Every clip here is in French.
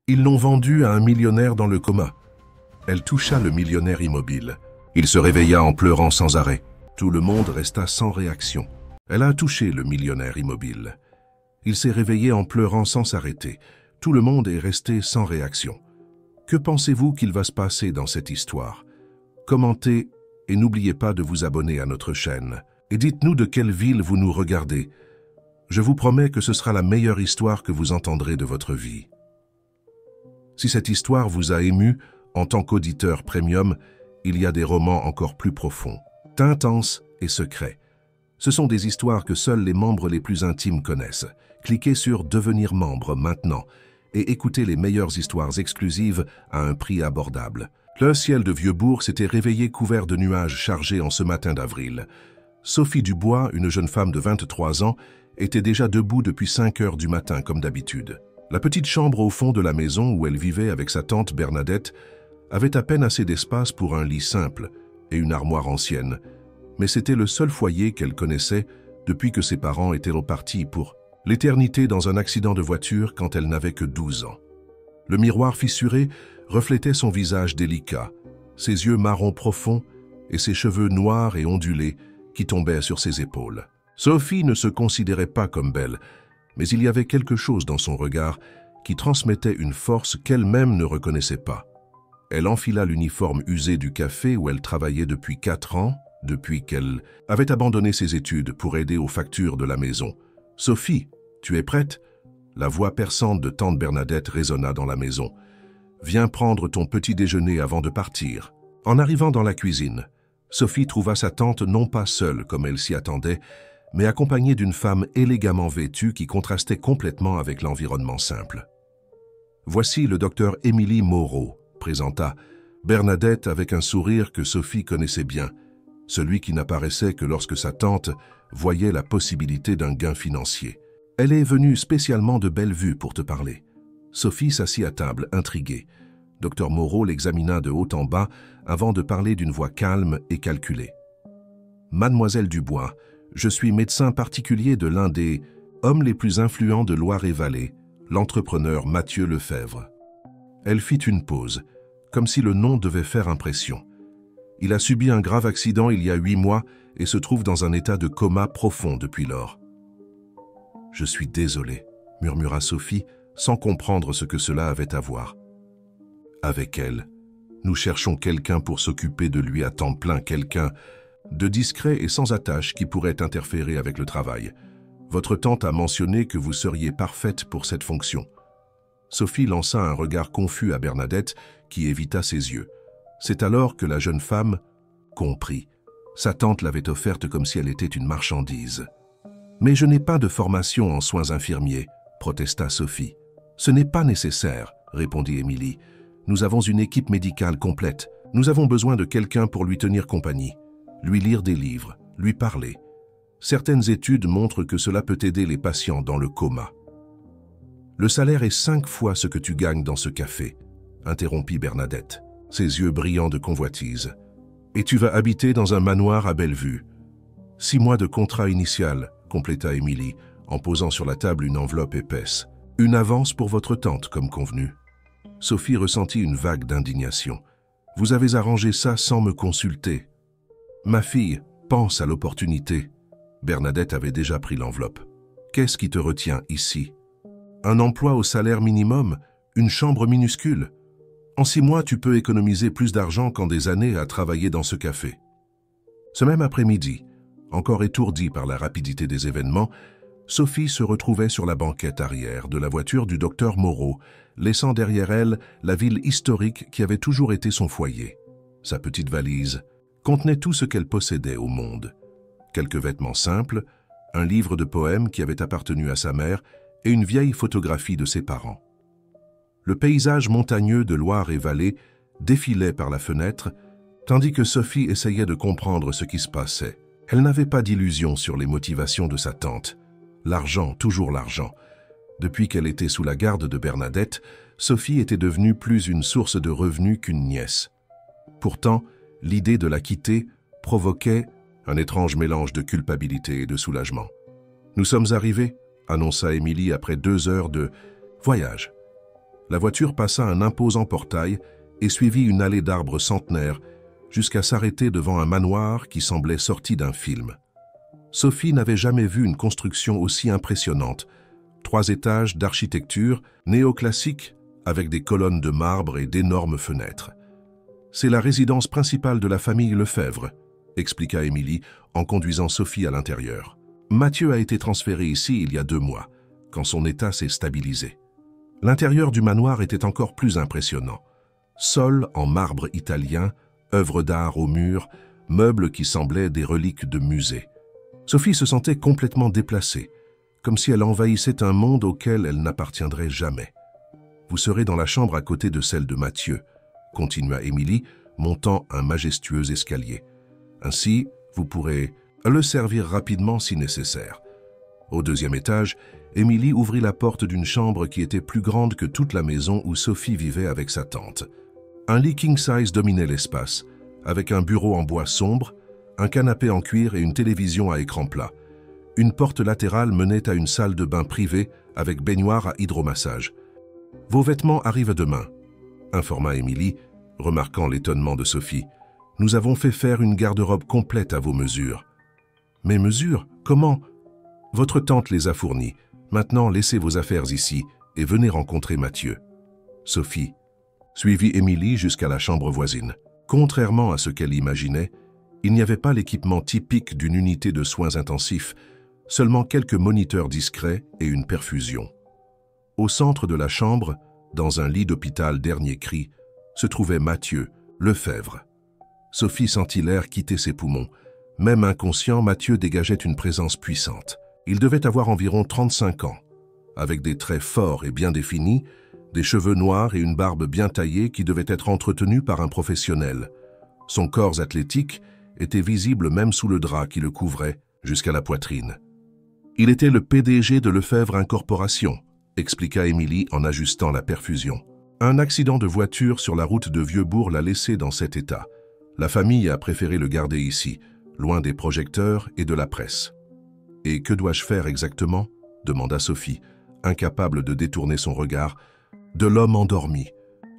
Ils l'ont vendue à un millionnaire dans le coma. Elle toucha le millionnaire immobile. Il se réveilla en pleurant sans arrêt. Tout le monde resta sans réaction. Elle a touché le millionnaire immobile. Il s'est réveillé en pleurant sans s'arrêter. Tout le monde est resté sans réaction. Que pensez-vous qu'il va se passer dans cette histoire? Commentez et n'oubliez pas de vous abonner à notre chaîne. Et dites-nous de quelle ville vous nous regardez. Je vous promets que ce sera la meilleure histoire que vous entendrez de votre vie. Si cette histoire vous a ému, en tant qu'auditeur premium, il y a des romans encore plus profonds, intenses et secrets. Ce sont des histoires que seuls les membres les plus intimes connaissent. Cliquez sur « Devenir membre » maintenant et écoutez les meilleures histoires exclusives à un prix abordable. Le ciel de Vieux-Bourg s'était réveillé couvert de nuages chargés en ce matin d'avril. Sophie Dubois, une jeune femme de 23 ans, était déjà debout depuis 5 heures du matin comme d'habitude. La petite chambre au fond de la maison où elle vivait avec sa tante Bernadette avait à peine assez d'espace pour un lit simple et une armoire ancienne, mais c'était le seul foyer qu'elle connaissait depuis que ses parents étaient repartis pour l'éternité dans un accident de voiture quand elle n'avait que 12 ans. Le miroir fissuré reflétait son visage délicat, ses yeux marron profonds et ses cheveux noirs et ondulés qui tombaient sur ses épaules. Sophie ne se considérait pas comme belle, mais il y avait quelque chose dans son regard qui transmettait une force qu'elle-même ne reconnaissait pas. Elle enfila l'uniforme usé du café où elle travaillait depuis 4 ans, depuis qu'elle avait abandonné ses études pour aider aux factures de la maison. « Sophie, tu es prête ?» La voix perçante de tante Bernadette résonna dans la maison. « Viens prendre ton petit déjeuner avant de partir. » En arrivant dans la cuisine, Sophie trouva sa tante non pas seule comme elle s'y attendait, mais accompagnée d'une femme élégamment vêtue qui contrastait complètement avec l'environnement simple. « Voici le docteur Émilie Moreau », présenta Bernadette avec un sourire que Sophie connaissait bien, celui qui n'apparaissait que lorsque sa tante voyait la possibilité d'un gain financier. « Elle est venue spécialement de Bellevue pour te parler. » Sophie s'assit à table, intriguée. Docteur Moreau l'examina de haut en bas avant de parler d'une voix calme et calculée. « Mademoiselle Dubois, je suis médecin particulier de l'un des hommes les plus influents de Loire-et-Vallée, l'entrepreneur Mathieu Lefebvre. » Elle fit une pause, comme si le nom devait faire impression. « Il a subi un grave accident il y a 8 mois et se trouve dans un état de coma profond depuis lors. »« Je suis désolée, » murmura Sophie, sans comprendre ce que cela avait à voir. « Avec elle, nous cherchons quelqu'un pour s'occuper de lui à temps plein, quelqu'un de discret et sans attache qui pourrait interférer avec le travail. Votre tante a mentionné que vous seriez parfaite pour cette fonction. » Sophie lança un regard confus à Bernadette qui évita ses yeux. C'est alors que la jeune femme comprit. Sa tante l'avait offerte comme si elle était une marchandise. « Mais je n'ai pas de formation en soins infirmiers, » protesta Sophie. « Ce n'est pas nécessaire, » répondit Émilie. « Nous avons une équipe médicale complète. Nous avons besoin de quelqu'un pour lui tenir compagnie, lui lire des livres, lui parler. Certaines études montrent que cela peut aider les patients dans le coma. »« Le salaire est 5 fois ce que tu gagnes dans ce café, » interrompit Bernadette, ses yeux brillants de convoitise. « Et tu vas habiter dans un manoir à Bellevue. 6 mois de contrat initial, » compléta Émilie, en posant sur la table une enveloppe épaisse. « Une avance pour votre tante, comme convenu. » Sophie ressentit une vague d'indignation. « Vous avez arrangé ça sans me consulter. »« Ma fille, pense à l'opportunité. » Bernadette avait déjà pris l'enveloppe. « Qu'est-ce qui te retient ici? Un emploi au salaire minimum, une chambre minuscule. En 6 mois, tu peux économiser plus d'argent qu'en des années à travailler dans ce café. » Ce même après-midi, encore étourdie par la rapidité des événements, Sophie se retrouvait sur la banquette arrière de la voiture du docteur Moreau, laissant derrière elle la ville historique qui avait toujours été son foyer. Sa petite valise contenait tout ce qu'elle possédait au monde. Quelques vêtements simples, un livre de poèmes qui avait appartenu à sa mère et une vieille photographie de ses parents. Le paysage montagneux de Loire-et-Vallée défilait par la fenêtre, tandis que Sophie essayait de comprendre ce qui se passait. Elle n'avait pas d'illusion sur les motivations de sa tante. L'argent, toujours l'argent. Depuis qu'elle était sous la garde de Bernadette, Sophie était devenue plus une source de revenus qu'une nièce. Pourtant, l'idée de la quitter provoquait un étrange mélange de culpabilité et de soulagement. « Nous sommes arrivés », annonça Émilie après 2 heures de voyage. La voiture passa un imposant portail et suivit une allée d'arbres centenaires jusqu'à s'arrêter devant un manoir qui semblait sorti d'un film. Sophie n'avait jamais vu une construction aussi impressionnante. 3 étages d'architecture néoclassique avec des colonnes de marbre et d'énormes fenêtres. « C'est la résidence principale de la famille Lefebvre », expliqua Émilie en conduisant Sophie à l'intérieur. Mathieu a été transféré ici il y a 2 mois, quand son état s'est stabilisé. L'intérieur du manoir était encore plus impressionnant. Sol en marbre italien, œuvres d'art au mur, meubles qui semblaient des reliques de musée. Sophie se sentait complètement déplacée, comme si elle envahissait un monde auquel elle n'appartiendrait jamais. « Vous serez dans la chambre à côté de celle de Mathieu », continua Émilie, montant un majestueux escalier. « Ainsi, vous pourrez le servir rapidement si nécessaire. » Au 2e étage, Émilie ouvrit la porte d'une chambre qui était plus grande que toute la maison où Sophie vivait avec sa tante. Un lit king size dominait l'espace, avec un bureau en bois sombre, un canapé en cuir et une télévision à écran plat. Une porte latérale menait à une salle de bain privée avec baignoire à hydromassage. « Vos vêtements arrivent demain », informa Émilie, remarquant l'étonnement de Sophie. « Nous avons fait faire une garde-robe complète à vos mesures. »« Mes mesures? Comment ?»« Votre tante les a fournies. Maintenant, laissez vos affaires ici et venez rencontrer Mathieu. » Sophie suivit Émilie jusqu'à la chambre voisine. Contrairement à ce qu'elle imaginait, il n'y avait pas l'équipement typique d'une unité de soins intensifs, seulement quelques moniteurs discrets et une perfusion. Au centre de la chambre, dans un lit d'hôpital dernier cri, se trouvait Mathieu Lefebvre. Sophie sentit l'air quitter ses poumons. Même inconscient, Mathieu dégageait une présence puissante. Il devait avoir environ 35 ans, avec des traits forts et bien définis, des cheveux noirs et une barbe bien taillée qui devait être entretenue par un professionnel. Son corps athlétique était visible même sous le drap qui le couvrait jusqu'à la poitrine. « Il était le PDG de Lefebvre Incorporation », expliqua Émilie en ajustant la perfusion. Un accident de voiture sur la route de Vieux-Bourg l'a laissé dans cet état. La famille a préféré le garder ici, loin des projecteurs et de la presse. « Et que dois-je faire exactement ?» demanda Sophie, incapable de détourner son regard. « De l'homme endormi.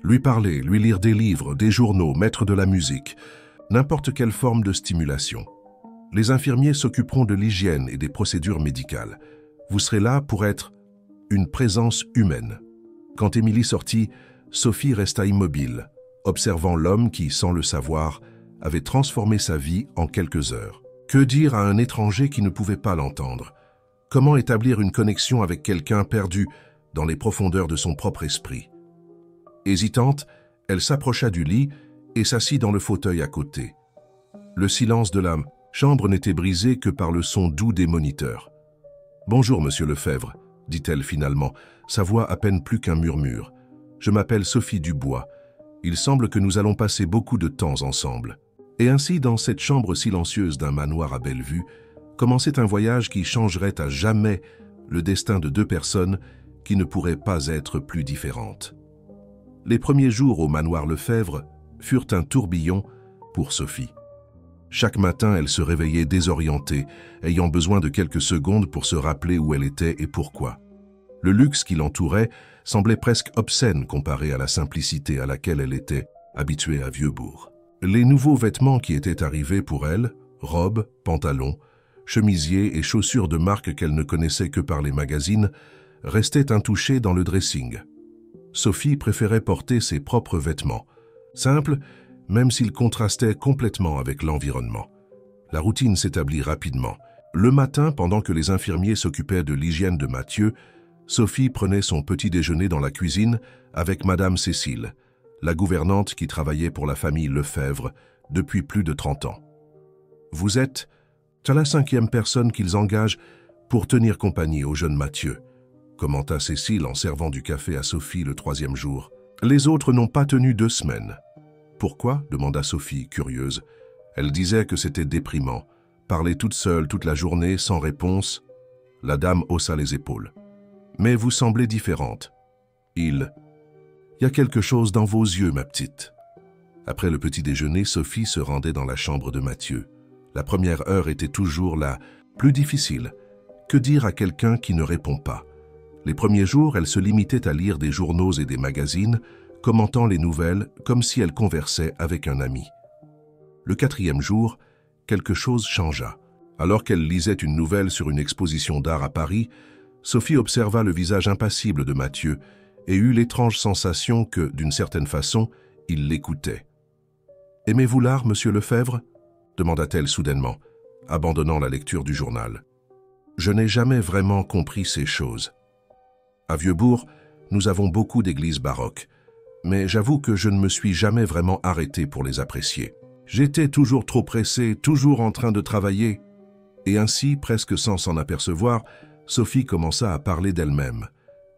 Lui parler, lui lire des livres, des journaux, mettre de la musique, n'importe quelle forme de stimulation. Les infirmiers s'occuperont de l'hygiène et des procédures médicales. Vous serez là pour être une présence humaine. » Quand Émilie sortit, Sophie resta immobile, observant l'homme qui, sans le savoir, avait transformé sa vie en quelques heures. Que dire à un étranger qui ne pouvait pas l'entendre? Comment établir une connexion avec quelqu'un perdu dans les profondeurs de son propre esprit? Hésitante, elle s'approcha du lit et s'assit dans le fauteuil à côté. Le silence de la chambre n'était brisé que par le son doux des moniteurs. « Bonjour, monsieur Lefebvre », dit-elle finalement, sa voix à peine plus qu'un murmure. « Je m'appelle Sophie Dubois. Il semble que nous allons passer beaucoup de temps ensemble. » Et ainsi, dans cette chambre silencieuse d'un manoir à Bellevue, commençait un voyage qui changerait à jamais le destin de 2 personnes qui ne pourraient pas être plus différentes. Les premiers jours au manoir Lefebvre furent un tourbillon pour Sophie. Chaque matin, elle se réveillait désorientée, ayant besoin de quelques secondes pour se rappeler où elle était et pourquoi. Le luxe qui l'entourait semblait presque obscène comparé à la simplicité à laquelle elle était habituée à Vieux-Bourg. Les nouveaux vêtements qui étaient arrivés pour elle, robes, pantalons, chemisiers et chaussures de marque qu'elle ne connaissait que par les magazines, restaient intouchés dans le dressing. Sophie préférait porter ses propres vêtements, simples, même s'ils contrastaient complètement avec l'environnement. La routine s'établit rapidement. Le matin, pendant que les infirmiers s'occupaient de l'hygiène de Mathieu, Sophie prenait son petit déjeuner dans la cuisine avec Madame Cécile, la gouvernante qui travaillait pour la famille Lefebvre depuis plus de 30 ans. « Vous êtes la 5e personne qu'ils engagent pour tenir compagnie au jeune Mathieu », commenta Cécile en servant du café à Sophie le 3e jour. « Les autres n'ont pas tenu 2 semaines. » « Pourquoi ?» demanda Sophie, curieuse. Elle disait que c'était déprimant. Parler toute seule toute la journée, sans réponse. La dame haussa les épaules. « Mais vous semblez différente. » Il y a quelque chose dans vos yeux, ma petite. » Après le petit déjeuner, Sophie se rendait dans la chambre de Mathieu. La première heure était toujours la plus difficile. Que dire à quelqu'un qui ne répond pas? Les premiers jours, elle se limitait à lire des journaux et des magazines, commentant les nouvelles comme si elle conversait avec un ami. Le 4e jour, quelque chose changea. Alors qu'elle lisait une nouvelle sur une exposition d'art à Paris, Sophie observa le visage impassible de Mathieu et eut l'étrange sensation que, d'une certaine façon, il l'écoutait. « Aimez-vous l'art, monsieur Lefebvre » demanda-t-elle soudainement, abandonnant la lecture du journal. « Je n'ai jamais vraiment compris ces choses. À Vieuxbourg, nous avons beaucoup d'églises baroques, mais j'avoue que je ne me suis jamais vraiment arrêté pour les apprécier. J'étais toujours trop pressé, toujours en train de travailler. » Et ainsi, presque sans s'en apercevoir, Sophie commença à parler d'elle-même.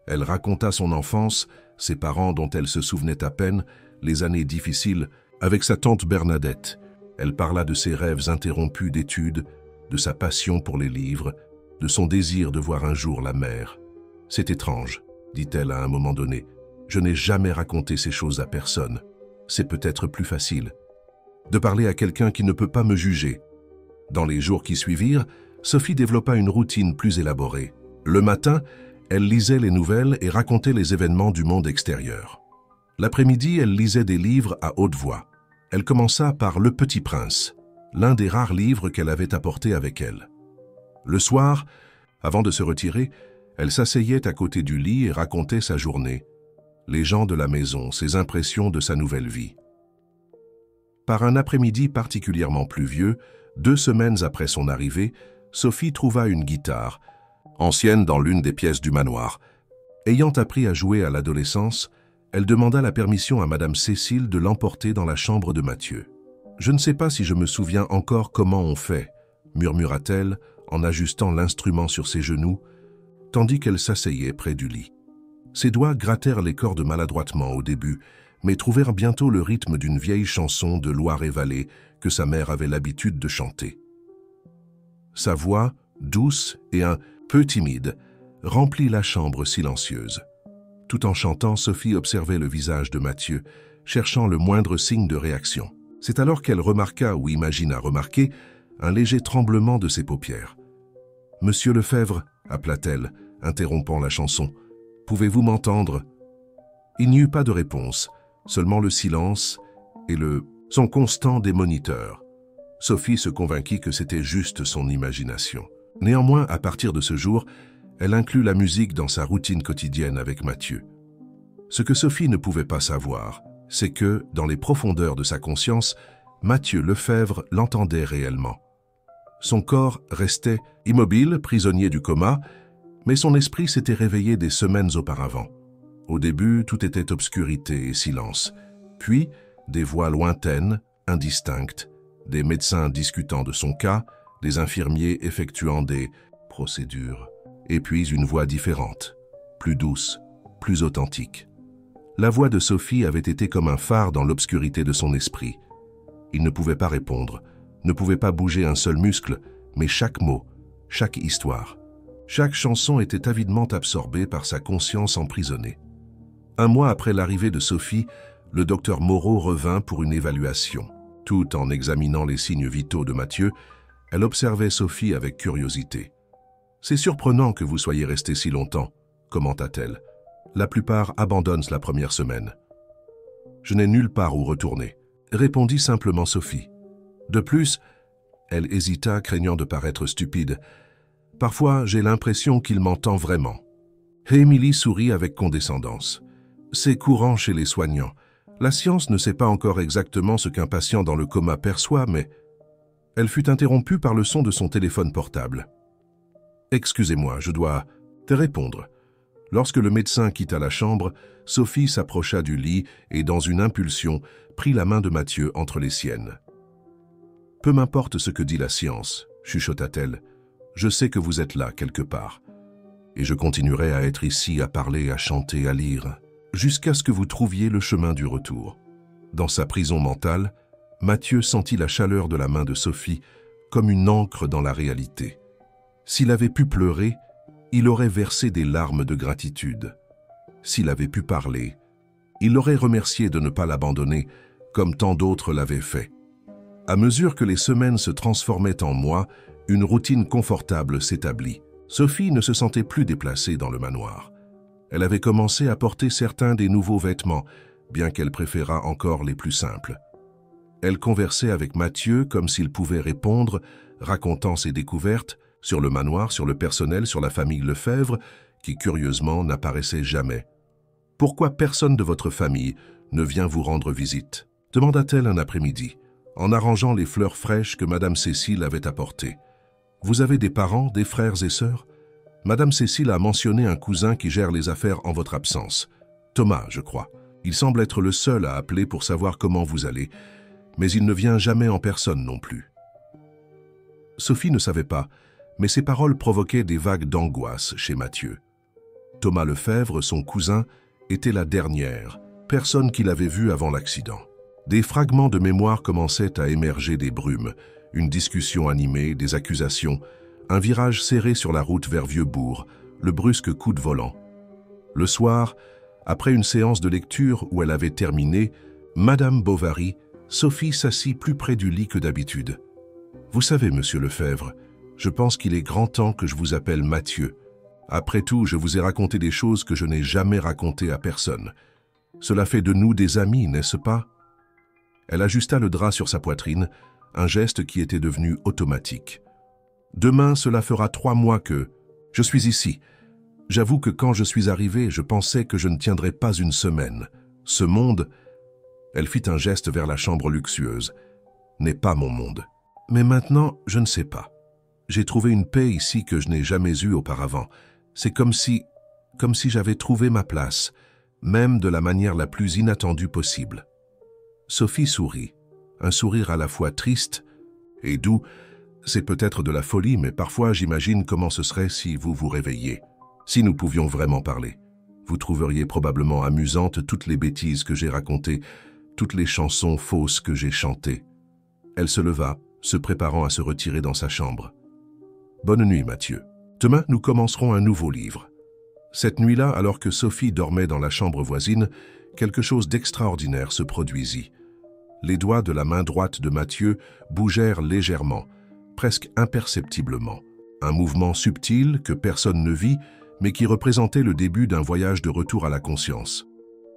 Elle raconta son enfance, ses parents dont elle se souvenait à peine, les années difficiles, avec sa tante Bernadette. Elle parla de ses rêves interrompus d'études, de sa passion pour les livres, de son désir de voir un jour la mer. « C'est étrange, dit-elle à un moment donné. Je n'ai jamais raconté ces choses à personne. C'est peut-être plus facile de parler à quelqu'un qui ne peut pas me juger. » Dans les jours qui suivirent, Sophie développa une routine plus élaborée. Le matin, elle lisait les nouvelles et racontait les événements du monde extérieur. L'après-midi, elle lisait des livres à haute voix. Elle commença par Le Petit Prince, l'un des rares livres qu'elle avait apporté avec elle. Le soir, avant de se retirer, elle s'asseyait à côté du lit et racontait sa journée, les gens de la maison, ses impressions de sa nouvelle vie. Par un après-midi particulièrement pluvieux, 2 semaines après son arrivée, Sophie trouva une guitare, ancienne dans l'une des pièces du manoir. Ayant appris à jouer à l'adolescence, elle demanda la permission à Madame Cécile de l'emporter dans la chambre de Mathieu. « Je ne sais pas si je me souviens encore comment on fait », murmura-t-elle en ajustant l'instrument sur ses genoux, tandis qu'elle s'asseyait près du lit. Ses doigts grattèrent les cordes maladroitement au début, mais trouvèrent bientôt le rythme d'une vieille chanson de Loire-et-Vallée que sa mère avait l'habitude de chanter. Sa voix, douce et un peu timide, remplit la chambre silencieuse. Tout en chantant, Sophie observait le visage de Mathieu, cherchant le moindre signe de réaction. C'est alors qu'elle remarqua, ou imagina remarquer, un léger tremblement de ses paupières. « Monsieur Lefebvre » appela-t-elle, interrompant la chanson. « Pouvez-vous m'entendre » Il n'y eut pas de réponse, seulement le silence et le son constant des moniteurs. Sophie se convainquit que c'était juste son imagination. Néanmoins, à partir de ce jour, elle inclut la musique dans sa routine quotidienne avec Mathieu. Ce que Sophie ne pouvait pas savoir, c'est que, dans les profondeurs de sa conscience, Mathieu Lefebvre l'entendait réellement. Son corps restait immobile, prisonnier du coma, mais son esprit s'était réveillé des semaines auparavant. Au début, tout était obscurité et silence. Puis, des voix lointaines, indistinctes, des médecins discutant de son cas, des infirmiers effectuant des procédures, et puis une voix différente, plus douce, plus authentique. La voix de Sophie avait été comme un phare dans l'obscurité de son esprit. Il ne pouvait pas répondre, ne pouvait pas bouger un seul muscle, mais chaque mot, chaque histoire, chaque chanson était avidement absorbée par sa conscience emprisonnée. Un mois après l'arrivée de Sophie, le docteur Moreau revint pour une évaluation. Tout en examinant les signes vitaux de Mathieu, elle observait Sophie avec curiosité. « C'est surprenant que vous soyez resté si longtemps », commenta-t-elle. « La plupart abandonnent la première semaine. »« Je n'ai nulle part où retourner », répondit simplement Sophie. De plus, elle hésita, craignant de paraître stupide. « Parfois, j'ai l'impression qu'il m'entend vraiment. » Émilie sourit avec condescendance. « C'est courant chez les soignants. La science ne sait pas encore exactement ce qu'un patient dans le coma perçoit, mais... » Elle fut interrompue par le son de son téléphone portable. « Excusez-moi, je dois te répondre. » Lorsque le médecin quitta la chambre, Sophie s'approcha du lit et, dans une impulsion, prit la main de Mathieu entre les siennes. « Peu m'importe ce que dit la science, » chuchota-t-elle. « Je sais que vous êtes là, quelque part. Et je continuerai à être ici, à parler, à chanter, à lire, jusqu'à ce que vous trouviez le chemin du retour. » Dans sa prison mentale, Mathieu sentit la chaleur de la main de Sophie comme une encre dans la réalité. S'il avait pu pleurer, il aurait versé des larmes de gratitude. S'il avait pu parler, il l'aurait remercié de ne pas l'abandonner, comme tant d'autres l'avaient fait. À mesure que les semaines se transformaient en mois, une routine confortable s'établit. Sophie ne se sentait plus déplacée dans le manoir. Elle avait commencé à porter certains des nouveaux vêtements, bien qu'elle préférât encore les plus simples. Elle conversait avec Mathieu comme s'il pouvait répondre, racontant ses découvertes sur le manoir, sur le personnel, sur la famille Lefebvre, qui curieusement n'apparaissait jamais. « Pourquoi personne de votre famille ne vient vous rendre visite ?» demanda-t-elle un après-midi, en arrangeant les fleurs fraîches que Madame Cécile avait apportées. « Vous avez des parents, des frères et sœurs ?» Madame Cécile a mentionné un cousin qui gère les affaires en votre absence. Thomas, je crois. Il semble être le seul à appeler pour savoir comment vous allez, mais il ne vient jamais en personne non plus. Sophie ne savait pas, mais ces paroles provoquaient des vagues d'angoisse chez Mathieu. Thomas Lefebvre, son cousin, était la dernière, personne qu'il avait vue avant l'accident. Des fragments de mémoire commençaient à émerger des brumes, une discussion animée, des accusations, un virage serré sur la route vers Vieux-Bourg, le brusque coup de volant. Le soir, après une séance de lecture où elle avait terminé, Madame Bovary, Sophie s'assit plus près du lit que d'habitude. « Vous savez, monsieur Lefebvre, je pense qu'il est grand temps que je vous appelle Mathieu. Après tout, je vous ai raconté des choses que je n'ai jamais racontées à personne. Cela fait de nous des amis, n'est-ce pas ?» Elle ajusta le drap sur sa poitrine, un geste qui était devenu automatique. « Demain, cela fera 3 mois que je suis ici. J'avoue que quand je suis arrivée, je pensais que je ne tiendrais pas une semaine. Ce monde... » Elle fit un geste vers la chambre luxueuse. « N'est pas mon monde. Mais maintenant, je ne sais pas. J'ai trouvé une paix ici que je n'ai jamais eue auparavant. C'est comme si j'avais trouvé ma place, même de la manière la plus inattendue possible. » Sophie sourit, un sourire à la fois triste et doux. « C'est peut-être de la folie, mais parfois j'imagine comment ce serait si vous vous réveilliez. Si nous pouvions vraiment parler. Vous trouveriez probablement amusantes toutes les bêtises que j'ai racontées, toutes les chansons fausses que j'ai chantées. » Elle se leva, se préparant à se retirer dans sa chambre. « Bonne nuit, Mathieu. Demain, nous commencerons un nouveau livre. » Cette nuit-là, alors que Sophie dormait dans la chambre voisine, quelque chose d'extraordinaire se produisit. Les doigts de la main droite de Mathieu bougèrent légèrement, presque imperceptiblement. Un mouvement subtil que personne ne vit, mais qui représentait le début d'un voyage de retour à la conscience.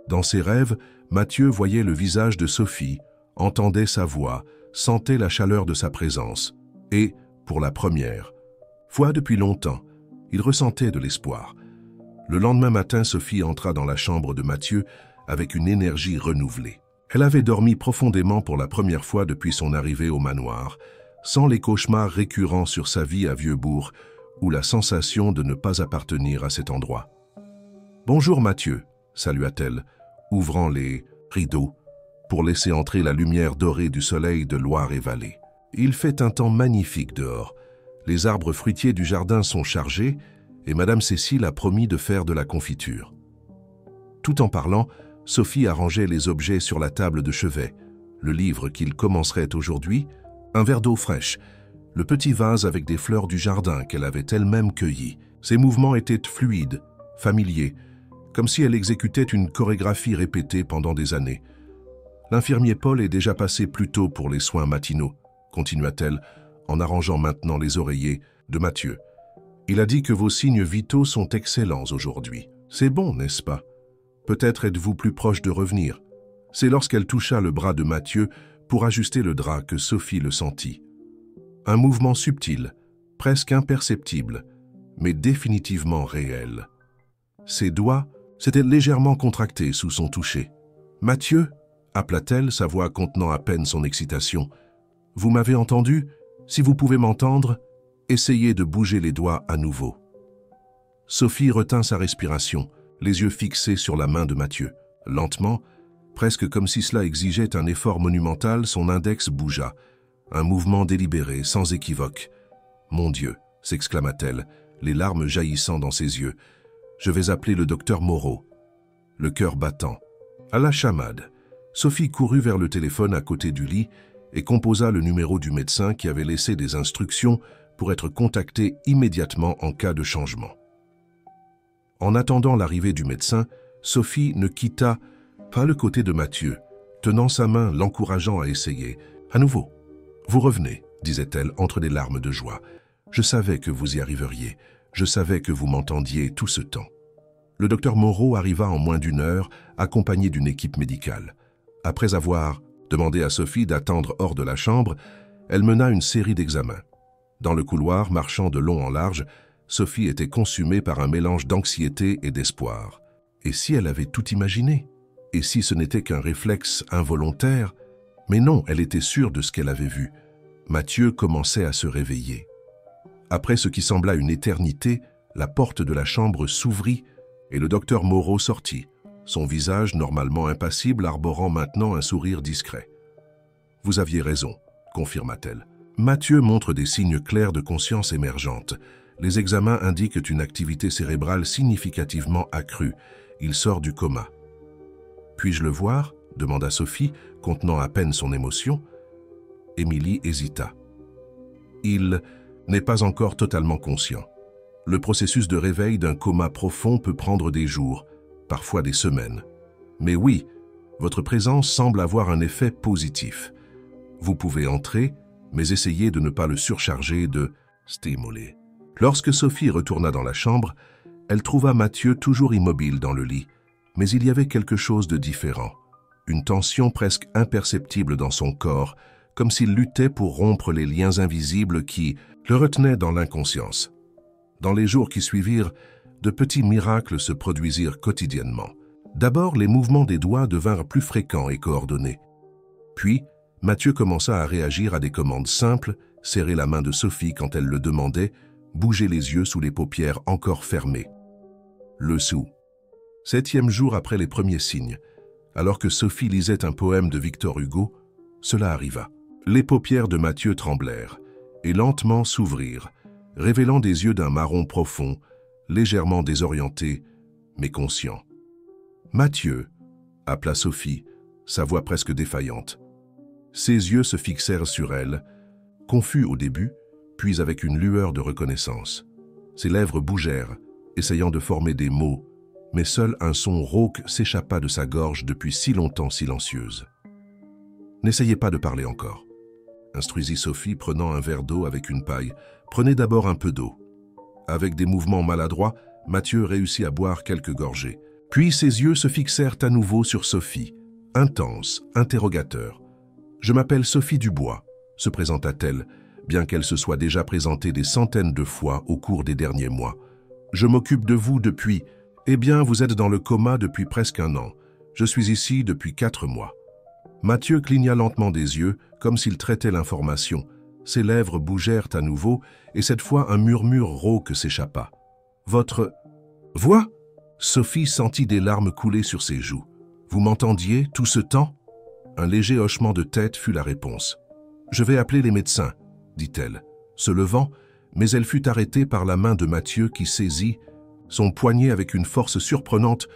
Dans ses rêves, Mathieu voyait le visage de Sophie, entendait sa voix, sentait la chaleur de sa présence. Et, pour la première fois depuis longtemps, il ressentait de l'espoir. Le lendemain matin, Sophie entra dans la chambre de Mathieu avec une énergie renouvelée. Elle avait dormi profondément pour la première fois depuis son arrivée au manoir, sans les cauchemars récurrents sur sa vie à Vieux-Bourg ou la sensation de ne pas appartenir à cet endroit. « Bonjour Mathieu », salua-t-elle, ouvrant les rideaux pour laisser entrer la lumière dorée du soleil de Loire et Vallée. Il fait un temps magnifique dehors. Les arbres fruitiers du jardin sont chargés et Madame Cécile a promis de faire de la confiture. Tout en parlant, Sophie arrangeait les objets sur la table de chevet, le livre qu'il commencerait aujourd'hui, un verre d'eau fraîche, le petit vase avec des fleurs du jardin qu'elle avait elle-même cueillies. Ses mouvements étaient fluides, familiers, comme si elle exécutait une chorégraphie répétée pendant des années. « L'infirmier Paul est déjà passé plus tôt pour les soins matinaux, » continua-t-elle, en arrangeant maintenant les oreillers de Mathieu. « Il a dit que vos signes vitaux sont excellents aujourd'hui. C'est bon, n'est-ce pas? Peut-être êtes-vous plus proche de revenir. » C'est lorsqu'elle toucha le bras de Mathieu pour ajuster le drap que Sophie le sentit. Un mouvement subtil, presque imperceptible, mais définitivement réel. Ses doigts s'étaient légèrement contractés sous son toucher. « Mathieu » appela-t-elle, sa voix contenant à peine son excitation. « Vous m'avez entendu? Si vous pouvez m'entendre, essayez de bouger les doigts à nouveau. » Sophie retint sa respiration, les yeux fixés sur la main de Mathieu. Lentement, presque comme si cela exigeait un effort monumental, son index bougea. Un mouvement délibéré, sans équivoque. « Mon Dieu !» s'exclama-t-elle, les larmes jaillissant dans ses yeux. « Je vais appeler le docteur Moreau. » Le cœur battant. À la chamade, Sophie courut vers le téléphone à côté du lit et composa le numéro du médecin qui avait laissé des instructions pour être contacté immédiatement en cas de changement. En attendant l'arrivée du médecin, Sophie ne quitta pas le côté de Mathieu, tenant sa main, l'encourageant à essayer. « À nouveau. Vous revenez, » disait-elle entre des larmes de joie. « Je savais que vous y arriveriez. Je savais que vous m'entendiez tout ce temps. » Le docteur Moreau arriva en moins d'une heure, accompagné d'une équipe médicale. Après avoir demandé à Sophie d'attendre hors de la chambre, elle mena une série d'examens. Dans le couloir, marchant de long en large, Sophie était consumée par un mélange d'anxiété et d'espoir. Et si elle avait tout imaginé? Et si ce n'était qu'un réflexe involontaire? Mais non, elle était sûre de ce qu'elle avait vu. Mathieu commençait à se réveiller. Après ce qui sembla une éternité, la porte de la chambre s'ouvrit et le docteur Moreau sortit, son visage normalement impassible arborant maintenant un sourire discret. « Vous aviez raison », confirma-t-elle. Mathieu montre des signes clairs de conscience émergente. Les examens indiquent une activité cérébrale significativement accrue. Il sort du coma. « Puis-je le voir ?» demanda Sophie, contenant à peine son émotion. Émilie hésita. « Il n'est pas encore totalement conscient. Le processus de réveil d'un coma profond peut prendre des jours, parfois des semaines. Mais oui, votre présence semble avoir un effet positif. Vous pouvez entrer, mais essayez de ne pas le surcharger de stimuler. » Lorsque Sophie retourna dans la chambre, elle trouva Mathieu toujours immobile dans le lit, mais il y avait quelque chose de différent. Une tension presque imperceptible dans son corps, comme s'il luttait pour rompre les liens invisibles qui le retenaient dans l'inconscience. Dans les jours qui suivirent, de petits miracles se produisirent quotidiennement. D'abord, les mouvements des doigts devinrent plus fréquents et coordonnés. Puis, Mathieu commença à réagir à des commandes simples, serrer la main de Sophie quand elle le demandait, bouger les yeux sous les paupières encore fermées. Le sou. 7e jour après les premiers signes, alors que Sophie lisait un poème de Victor Hugo, cela arriva. Les paupières de Mathieu tremblèrent et lentement s'ouvrirent, révélant des yeux d'un marron profond, légèrement désorientés, mais conscients. « Mathieu !» appela Sophie, sa voix presque défaillante. Ses yeux se fixèrent sur elle, confus au début, puis avec une lueur de reconnaissance. Ses lèvres bougèrent, essayant de former des mots, mais seul un son rauque s'échappa de sa gorge depuis si longtemps silencieuse. « N'essayez pas de parler encore », instruisit Sophie, prenant un verre d'eau avec une paille. « Prenez d'abord un peu d'eau. » Avec des mouvements maladroits, Mathieu réussit à boire quelques gorgées. Puis ses yeux se fixèrent à nouveau sur Sophie, intense, interrogateur. « Je m'appelle Sophie Dubois », se présenta-t-elle, bien qu'elle se soit déjà présentée des centaines de fois au cours des derniers mois. « Je m'occupe de vous depuis... Eh bien, vous êtes dans le coma depuis presque un an. Je suis ici depuis 4 mois. » Mathieu cligna lentement des yeux, comme s'il traitait l'information. Ses lèvres bougèrent à nouveau, et cette fois un murmure rauque s'échappa. « Votre... voix ?» Sophie sentit des larmes couler sur ses joues. « Vous m'entendiez tout ce temps ?» Un léger hochement de tête fut la réponse. « Je vais appeler les médecins, » dit-elle, se levant, mais elle fut arrêtée par la main de Mathieu qui saisit son poignet avec une force surprenante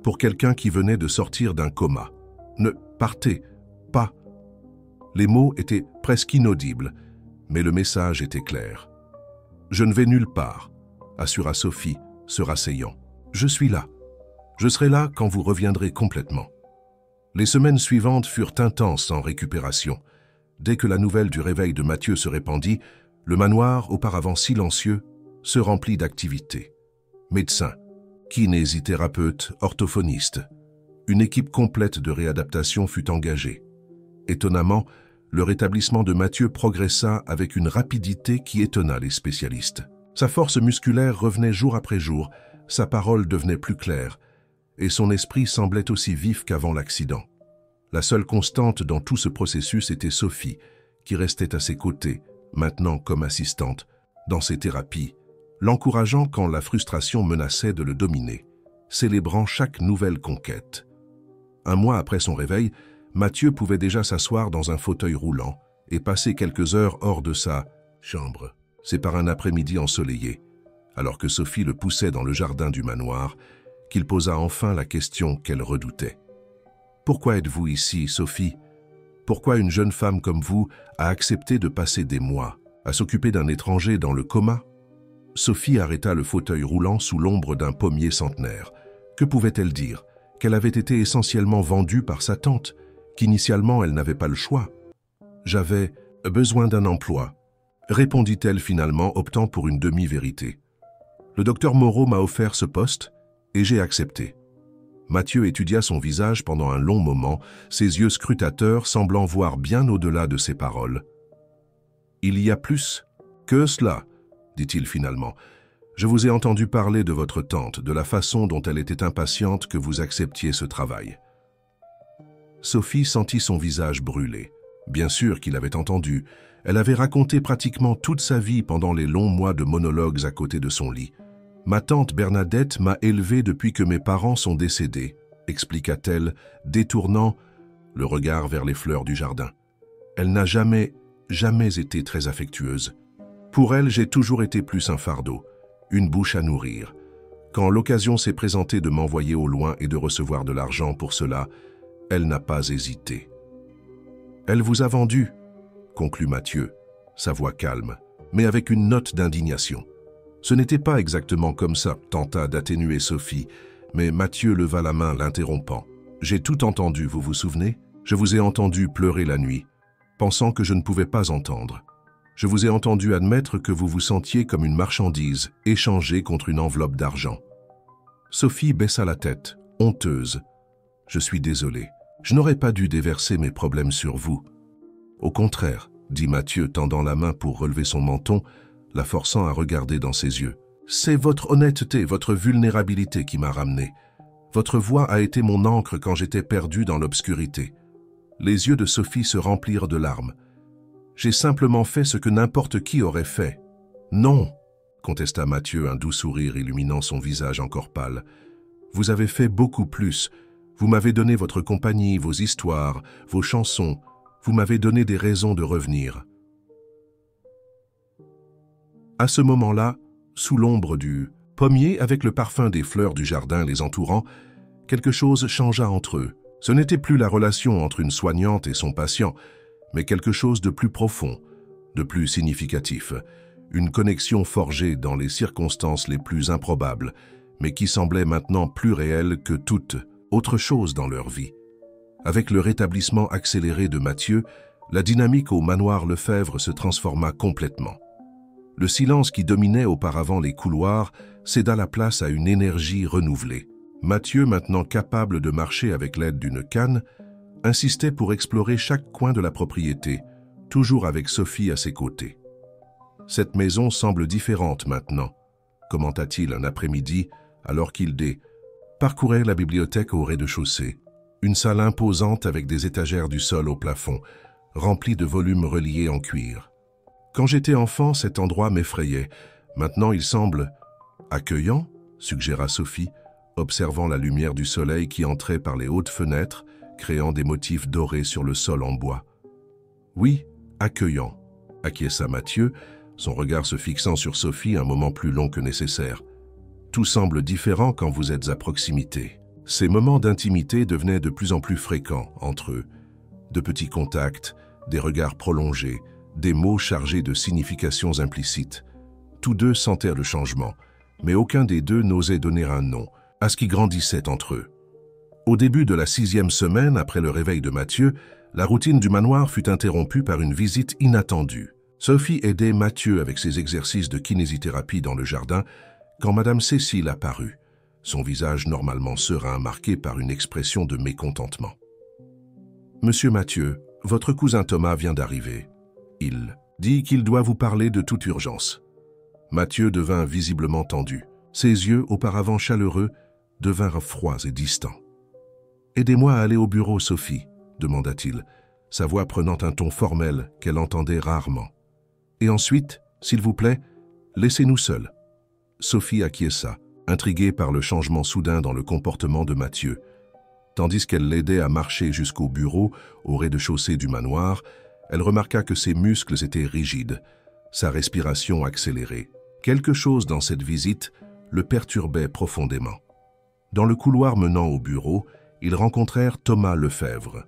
pour quelqu'un qui venait de sortir d'un coma. « Ne partez pas !» Les mots étaient presque inaudibles, mais le message était clair. « Je ne vais nulle part », assura Sophie, se rasseyant. « Je suis là. Je serai là quand vous reviendrez complètement. » Les semaines suivantes furent intenses en récupération. Dès que la nouvelle du réveil de Mathieu se répandit, le manoir, auparavant silencieux, se remplit d'activité. Médecins, kinésithérapeutes, orthophonistes. Une équipe complète de réadaptation fut engagée. Étonnamment, le rétablissement de Mathieu progressa avec une rapidité qui étonna les spécialistes. Sa force musculaire revenait jour après jour, sa parole devenait plus claire, et son esprit semblait aussi vif qu'avant l'accident. La seule constante dans tout ce processus était Sophie, qui restait à ses côtés, maintenant comme assistante, dans ses thérapies, l'encourageant quand la frustration menaçait de le dominer, célébrant chaque nouvelle conquête. Un mois après son réveil, Mathieu pouvait déjà s'asseoir dans un fauteuil roulant et passer quelques heures hors de sa chambre. C'est par un après-midi ensoleillé, alors que Sophie le poussait dans le jardin du manoir, qu'il posa enfin la question qu'elle redoutait. « Pourquoi êtes-vous ici, Sophie ? Pourquoi une jeune femme comme vous a accepté de passer des mois à s'occuper d'un étranger dans le coma ?» Sophie arrêta le fauteuil roulant sous l'ombre d'un pommier centenaire. Que pouvait-elle dire? Qu'elle avait été essentiellement vendue par sa tante, qu'initialement elle n'avait pas le choix. « J'avais besoin d'un emploi », répondit-elle finalement, optant pour une demi-vérité. « Le docteur Moreau m'a offert ce poste, et j'ai accepté. Mathieu étudia son visage pendant un long moment, ses yeux scrutateurs semblant voir bien au-delà de ses paroles. « Il y a plus que cela, dit-il finalement. Je vous ai entendu parler de votre tante, de la façon dont elle était impatiente que vous acceptiez ce travail. » Sophie sentit son visage brûler. Bien sûr qu'il avait entendu. Elle avait raconté pratiquement toute sa vie pendant les longs mois de monologues à côté de son lit. « Ma tante Bernadette m'a élevée depuis que mes parents sont décédés, » expliqua-t-elle, détournant le regard vers les fleurs du jardin. Elle n'a jamais été très affectueuse. Pour elle, j'ai toujours été plus un fardeau, une bouche à nourrir. Quand l'occasion s'est présentée de m'envoyer au loin et de recevoir de l'argent pour cela, elle n'a pas hésité. « Elle vous a vendu » conclut Mathieu, sa voix calme, mais avec une note d'indignation. Ce n'était pas exactement comme ça, tenta d'atténuer Sophie, mais Mathieu leva la main l'interrompant. « J'ai tout entendu, vous vous souvenez? Je vous ai entendu pleurer la nuit, pensant que je ne pouvais pas entendre. Je vous ai entendu admettre que vous vous sentiez comme une marchandise, échangée contre une enveloppe d'argent. » Sophie baissa la tête, honteuse. « Je suis désolé. Je n'aurais pas dû déverser mes problèmes sur vous. » « Au contraire, » dit Mathieu, tendant la main pour relever son menton, la forçant à regarder dans ses yeux. « C'est votre honnêteté, votre vulnérabilité qui m'a ramené. Votre voix a été mon ancre quand j'étais perdu dans l'obscurité. » Les yeux de Sophie se remplirent de larmes. « J'ai simplement fait ce que n'importe qui aurait fait. »« Non !» contesta Mathieu, un doux sourire illuminant son visage encore pâle. « Vous avez fait beaucoup plus. Vous m'avez donné votre compagnie, vos histoires, vos chansons. Vous m'avez donné des raisons de revenir. » À ce moment-là, sous l'ombre du pommier, avec le parfum des fleurs du jardin les entourant, quelque chose changea entre eux. Ce n'était plus la relation entre une soignante et son patient, mais quelque chose de plus profond, de plus significatif, une connexion forgée dans les circonstances les plus improbables, mais qui semblait maintenant plus réelle que toute autre chose dans leur vie. Avec le rétablissement accéléré de Mathieu, la dynamique au manoir Lefebvre se transforma complètement. Le silence qui dominait auparavant les couloirs céda la place à une énergie renouvelée. Mathieu, maintenant capable de marcher avec l'aide d'une canne, insistait pour explorer chaque coin de la propriété, toujours avec Sophie à ses côtés. « Cette maison semble différente maintenant », commenta-t-il un après-midi alors qu'il parcourait la bibliothèque au rez-de-chaussée. Une salle imposante avec des étagères du sol au plafond, remplie de volumes reliés en cuir. « Quand j'étais enfant, cet endroit m'effrayait. Maintenant, il semble accueillant, » suggéra Sophie, observant la lumière du soleil qui entrait par les hautes fenêtres, créant des motifs dorés sur le sol en bois. « Oui, accueillant, » acquiesça Mathieu, son regard se fixant sur Sophie un moment plus long que nécessaire. « Tout semble différent quand vous êtes à proximité. » Ces moments d'intimité devenaient de plus en plus fréquents entre eux. De petits contacts, des regards prolongés, des mots chargés de significations implicites. Tous deux sentaient le changement, mais aucun des deux n'osait donner un nom à ce qui grandissait entre eux. Au début de la 6e semaine, après le réveil de Mathieu, la routine du manoir fut interrompue par une visite inattendue. Sophie aidait Mathieu avec ses exercices de kinésithérapie dans le jardin quand Madame Cécile apparut, son visage normalement serein marqué par une expression de mécontentement. « Monsieur Mathieu, votre cousin Thomas vient d'arriver. Il dit qu'il doit vous parler de toute urgence. » Mathieu devint visiblement tendu. Ses yeux, auparavant chaleureux, devinrent froids et distants. « Aidez-moi à aller au bureau, Sophie, » demanda-t-il, sa voix prenant un ton formel qu'elle entendait rarement. « Et ensuite, s'il vous plaît, laissez-nous seuls. » Sophie acquiesça, intriguée par le changement soudain dans le comportement de Mathieu. Tandis qu'elle l'aidait à marcher jusqu'au bureau, au rez-de-chaussée du manoir, elle remarqua que ses muscles étaient rigides, sa respiration accélérée. Quelque chose dans cette visite le perturbait profondément. Dans le couloir menant au bureau, ils rencontrèrent Thomas Lefebvre,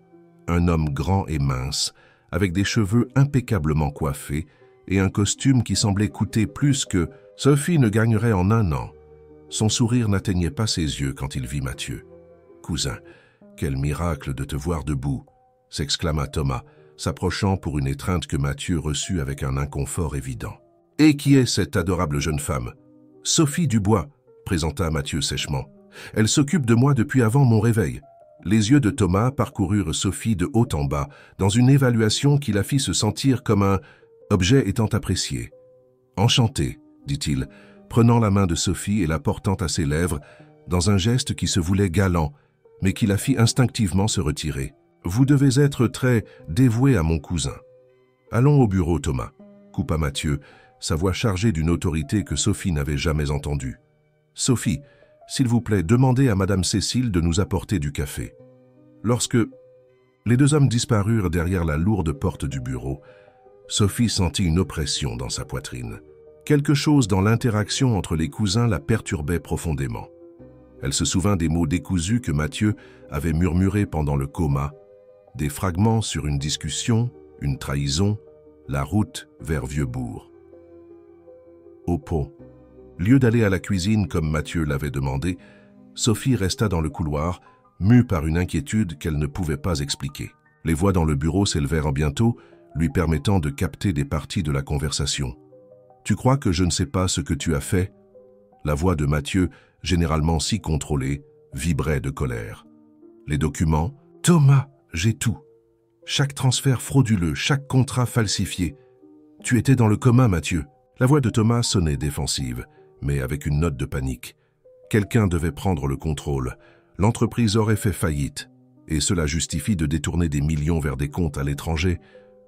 un homme grand et mince, avec des cheveux impeccablement coiffés et un costume qui semblait coûter plus que Sophie ne gagnerait en un an. Son sourire n'atteignait pas ses yeux quand il vit Mathieu. « Cousin, quel miracle de te voir debout !» s'exclama Thomas, s'approchant pour une étreinte que Mathieu reçut avec un inconfort évident. « Et qui est cette adorable jeune femme ?»« Sophie Dubois », présenta Mathieu sèchement. Elle s'occupe de moi depuis avant mon réveil. » Les yeux de Thomas parcoururent Sophie de haut en bas, dans une évaluation qui la fit se sentir comme un objet étant apprécié. « Enchanté, » dit-il, prenant la main de Sophie et la portant à ses lèvres, dans un geste qui se voulait galant, mais qui la fit instinctivement se retirer. « Vous devez être très dévoué à mon cousin. »« Allons au bureau, Thomas, » coupa Mathieu, sa voix chargée d'une autorité que Sophie n'avait jamais entendue. « Sophie, s'il vous plaît, demandez à Madame Cécile de nous apporter du café. » Lorsque les deux hommes disparurent derrière la lourde porte du bureau, Sophie sentit une oppression dans sa poitrine. Quelque chose dans l'interaction entre les cousins la perturbait profondément. Elle se souvint des mots décousus que Mathieu avait murmurés pendant le coma, des fragments sur une discussion, une trahison, la route vers Vieux-Bourg. Au pont, lieu d'aller à la cuisine comme Mathieu l'avait demandé, Sophie resta dans le couloir, mue par une inquiétude qu'elle ne pouvait pas expliquer. Les voix dans le bureau s'élevèrent bientôt, lui permettant de capter des parties de la conversation. « Tu crois que je ne sais pas ce que tu as fait ?» La voix de Mathieu, généralement si contrôlée, vibrait de colère. Les documents ? « Thomas, j'ai tout. Chaque transfert frauduleux, chaque contrat falsifié. Tu étais dans le coma, Mathieu. » La voix de Thomas sonnait défensive, mais avec une note de panique. Quelqu'un devait prendre le contrôle. L'entreprise aurait fait faillite, et cela justifie de détourner des millions vers des comptes à l'étranger.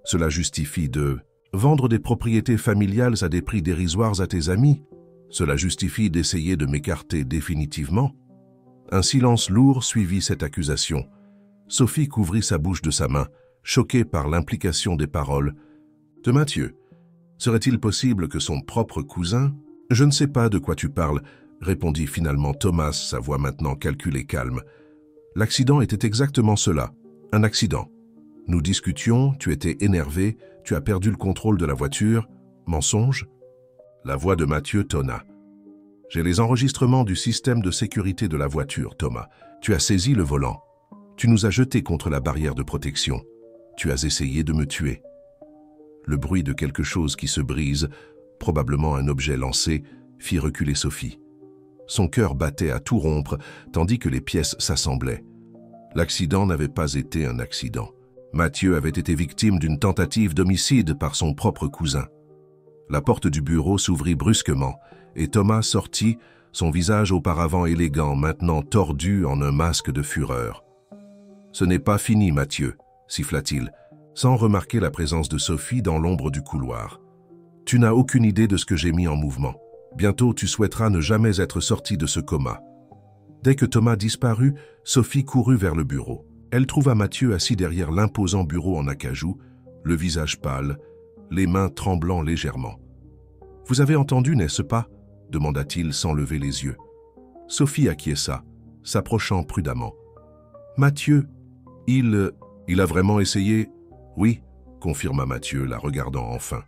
Cela justifie de vendre des propriétés familiales à des prix dérisoires à tes amis. Cela justifie d'essayer de m'écarter définitivement. Un silence lourd suivit cette accusation. Sophie couvrit sa bouche de sa main, choquée par l'implication des paroles de Mathieu. Serait-il possible que son propre cousin... « Je ne sais pas de quoi tu parles, » répondit finalement Thomas, sa voix maintenant calculée et calme. « L'accident était exactement cela, un accident. Nous discutions, tu étais énervé, tu as perdu le contrôle de la voiture. Mensonge ?» La voix de Mathieu tonna. « J'ai les enregistrements du système de sécurité de la voiture, Thomas. Tu as saisi le volant. Tu nous as jetés contre la barrière de protection. Tu as essayé de me tuer. » Le bruit de quelque chose qui se brise, probablement un objet lancé, fit reculer Sophie. Son cœur battait à tout rompre, tandis que les pièces s'assemblaient. L'accident n'avait pas été un accident. Mathieu avait été victime d'une tentative d'homicide par son propre cousin. La porte du bureau s'ouvrit brusquement, et Thomas sortit, son visage auparavant élégant, maintenant tordu en un masque de fureur. « Ce n'est pas fini, Mathieu, » siffla-t-il, sans remarquer la présence de Sophie dans l'ombre du couloir. « Tu n'as aucune idée de ce que j'ai mis en mouvement. Bientôt, tu souhaiteras ne jamais être sorti de ce coma. » Dès que Thomas disparut, Sophie courut vers le bureau. Elle trouva Mathieu assis derrière l'imposant bureau en acajou, le visage pâle, les mains tremblant légèrement. « Vous avez entendu, n'est-ce pas ?» demanda-t-il sans lever les yeux. Sophie acquiesça, s'approchant prudemment. « Mathieu, il a vraiment essayé ?»« Oui, » confirma Mathieu, la regardant enfin.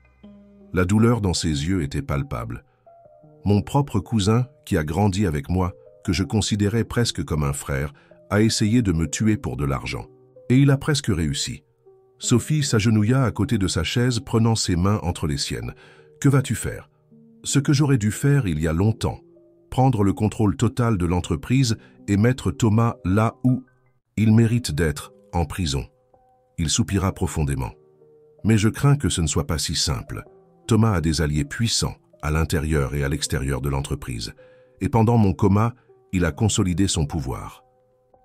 La douleur dans ses yeux était palpable. « Mon propre cousin, qui a grandi avec moi, que je considérais presque comme un frère, a essayé de me tuer pour de l'argent. Et il a presque réussi. » Sophie s'agenouilla à côté de sa chaise, prenant ses mains entre les siennes. « Que vas-tu faire ?»« Ce que j'aurais dû faire il y a longtemps. Prendre le contrôle total de l'entreprise et mettre Thomas là où il mérite d'être, en prison. » Il soupira profondément. « Mais je crains que ce ne soit pas si simple. Thomas a des alliés puissants à l'intérieur et à l'extérieur de l'entreprise. Et pendant mon coma, il a consolidé son pouvoir.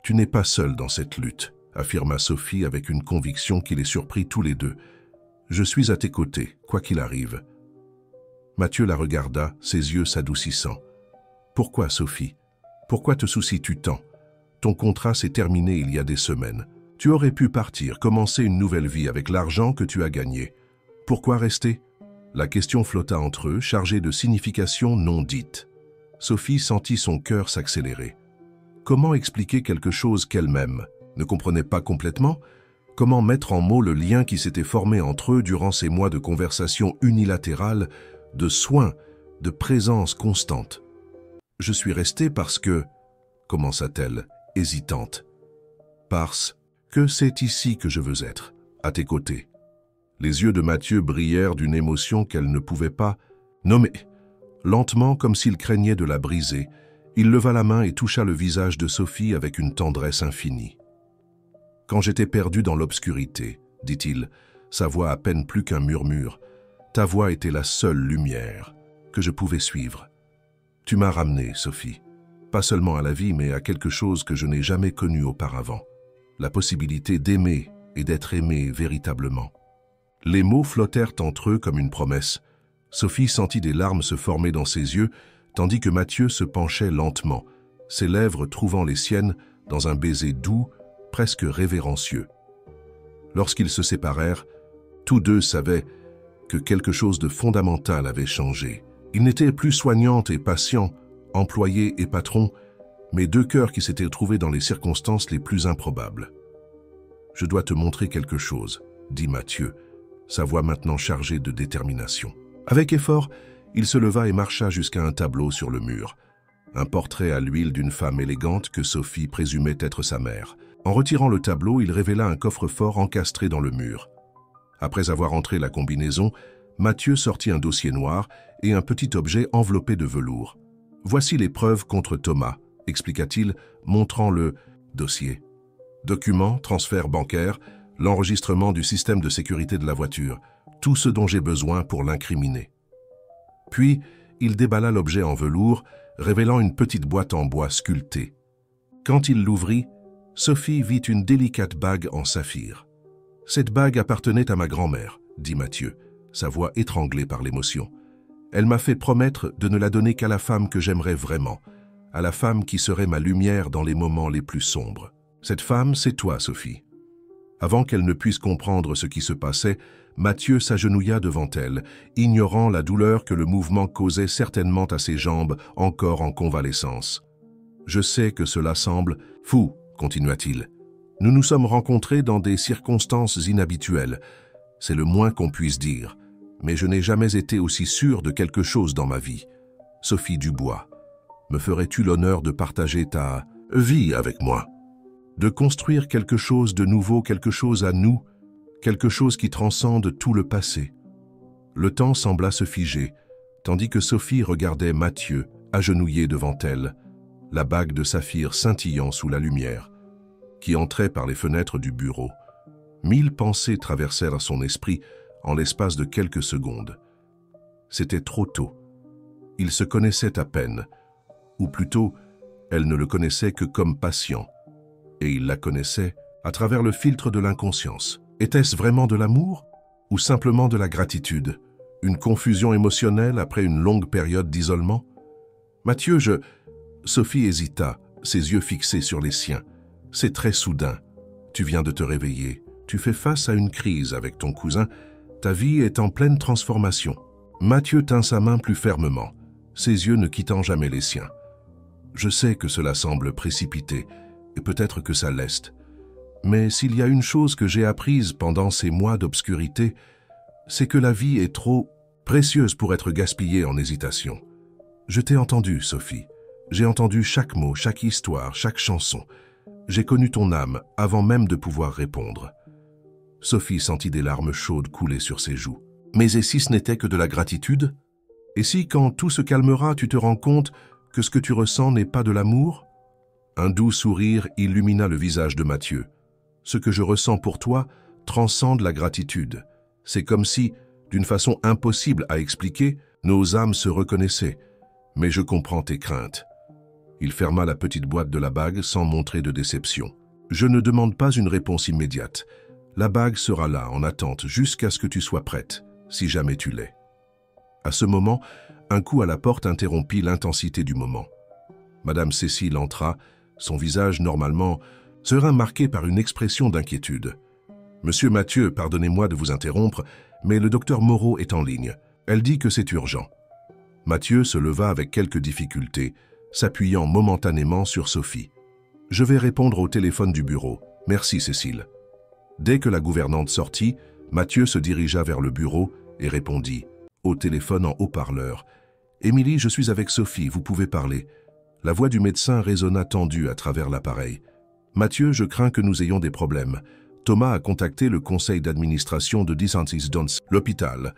Tu n'es pas seul dans cette lutte, » affirma Sophie avec une conviction qui les surprit tous les deux. « Je suis à tes côtés, quoi qu'il arrive. » Mathieu la regarda, ses yeux s'adoucissant. « Pourquoi, Sophie? Pourquoi te soucies-tu tant? Ton contrat s'est terminé il y a des semaines. Tu aurais pu partir, commencer une nouvelle vie avec l'argent que tu as gagné. Pourquoi rester ?» La question flotta entre eux, chargée de significations non dites. Sophie sentit son cœur s'accélérer. Comment expliquer quelque chose qu'elle-même ne comprenait pas complètement? Comment mettre en mots le lien qui s'était formé entre eux durant ces mois de conversation unilatérale, de soins, de présence constante? « Je suis restée parce que... » commença-t-elle, hésitante. « Parce que c'est ici que je veux être, à tes côtés. » Les yeux de Mathieu brillèrent d'une émotion qu'elle ne pouvait pas nommer. Lentement, comme s'il craignait de la briser, Il leva la main et toucha le visage de Sophie avec une tendresse infinie. « Quand j'étais perdu dans l'obscurité, dit-il, sa voix à peine plus qu'un murmure, ta voix était la seule lumière que je pouvais suivre. Tu m'as ramené, Sophie, pas seulement à la vie, mais à quelque chose que je n'ai jamais connu auparavant, la possibilité d'aimer et d'être aimé véritablement. » Les mots flottèrent entre eux comme une promesse. Sophie sentit des larmes se former dans ses yeux, tandis que Mathieu se penchait lentement, ses lèvres trouvant les siennes dans un baiser doux, presque révérencieux. Lorsqu'ils se séparèrent, tous deux savaient que quelque chose de fondamental avait changé. Ils n'étaient plus soignantes et patients, employés et patrons, mais deux cœurs qui s'étaient trouvés dans les circonstances les plus improbables. « Je dois te montrer quelque chose, » dit Mathieu, sa voix maintenant chargée de détermination. Avec effort, il se leva et marcha jusqu'à un tableau sur le mur. Un portrait à l'huile d'une femme élégante que Sophie présumait être sa mère. En retirant le tableau, il révéla un coffre-fort encastré dans le mur. Après avoir entré la combinaison, Mathieu sortit un dossier noir et un petit objet enveloppé de velours. « Voici les preuves contre Thomas », expliqua-t-il, montrant le dossier. Documents, transferts bancaires, l'enregistrement du système de sécurité de la voiture, tout ce dont j'ai besoin pour l'incriminer. Puis, il déballa l'objet en velours, révélant une petite boîte en bois sculptée. Quand il l'ouvrit, Sophie vit une délicate bague en saphir. « Cette bague appartenait à ma grand-mère, » dit Mathieu, sa voix étranglée par l'émotion. « Elle m'a fait promettre de ne la donner qu'à la femme que j'aimerais vraiment, à la femme qui serait ma lumière dans les moments les plus sombres. Cette femme, c'est toi, Sophie. » Avant qu'elle ne puisse comprendre ce qui se passait, Mathieu s'agenouilla devant elle, ignorant la douleur que le mouvement causait certainement à ses jambes encore en convalescence. « Je sais que cela semble fou, » continua-t-il. « Nous nous sommes rencontrés dans des circonstances inhabituelles. C'est le moins qu'on puisse dire. Mais je n'ai jamais été aussi sûr de quelque chose dans ma vie. Sophie Dubois, me ferais-tu l'honneur de partager ta vie avec moi ? De construire quelque chose de nouveau, quelque chose à nous, quelque chose qui transcende tout le passé. » Le temps sembla se figer, tandis que Sophie regardait Mathieu, agenouillé devant elle, la bague de saphir scintillant sous la lumière, qui entrait par les fenêtres du bureau. 1000 pensées traversèrent son esprit en l'espace de quelques secondes. C'était trop tôt. Ils se connaissaient à peine, ou plutôt, elle ne le connaissait que comme patient, et il la connaissait à travers le filtre de l'inconscience. Était-ce vraiment de l'amour ou simplement de la gratitude? Une confusion émotionnelle après une longue période d'isolement? « Mathieu, Sophie hésita, ses yeux fixés sur les siens. « C'est très soudain. Tu viens de te réveiller. Tu fais face à une crise avec ton cousin. Ta vie est en pleine transformation. » Mathieu tint sa main plus fermement, ses yeux ne quittant jamais les siens. « Je sais que cela semble précipité, et peut-être que ça l'est. Mais s'il y a une chose que j'ai apprise pendant ces mois d'obscurité, c'est que la vie est trop précieuse pour être gaspillée en hésitation. Je t'ai entendu, Sophie. J'ai entendu chaque mot, chaque histoire, chaque chanson. J'ai connu ton âme avant même de pouvoir répondre. » Sophie sentit des larmes chaudes couler sur ses joues. « Mais et si ce n'était que de la gratitude? Et si, quand tout se calmera, tu te rends compte que ce que tu ressens n'est pas de l'amour ?» Un doux sourire illumina le visage de Mathieu. « Ce que je ressens pour toi transcende la gratitude. C'est comme si, d'une façon impossible à expliquer, nos âmes se reconnaissaient. Mais je comprends tes craintes. » Il ferma la petite boîte de la bague sans montrer de déception. « Je ne demande pas une réponse immédiate. La bague sera là, en attente, jusqu'à ce que tu sois prête, si jamais tu l'es. » À ce moment, un coup à la porte interrompit l'intensité du moment. Madame Cécile entra, son visage normalement serein marqué par une expression d'inquiétude. « Monsieur Mathieu, pardonnez-moi de vous interrompre, mais le docteur Moreau est en ligne. Elle dit que c'est urgent. » Mathieu se leva avec quelques difficultés, s'appuyant momentanément sur Sophie. « Je vais répondre au téléphone du bureau. Merci, Cécile. » Dès que la gouvernante sortit, Mathieu se dirigea vers le bureau et répondit, au téléphone en haut-parleur. « Émilie, je suis avec Sophie, vous pouvez parler. » La voix du médecin résonna tendue à travers l'appareil. « Mathieu, je crains que nous ayons des problèmes. Thomas a contacté le conseil d'administration de l'hôpital.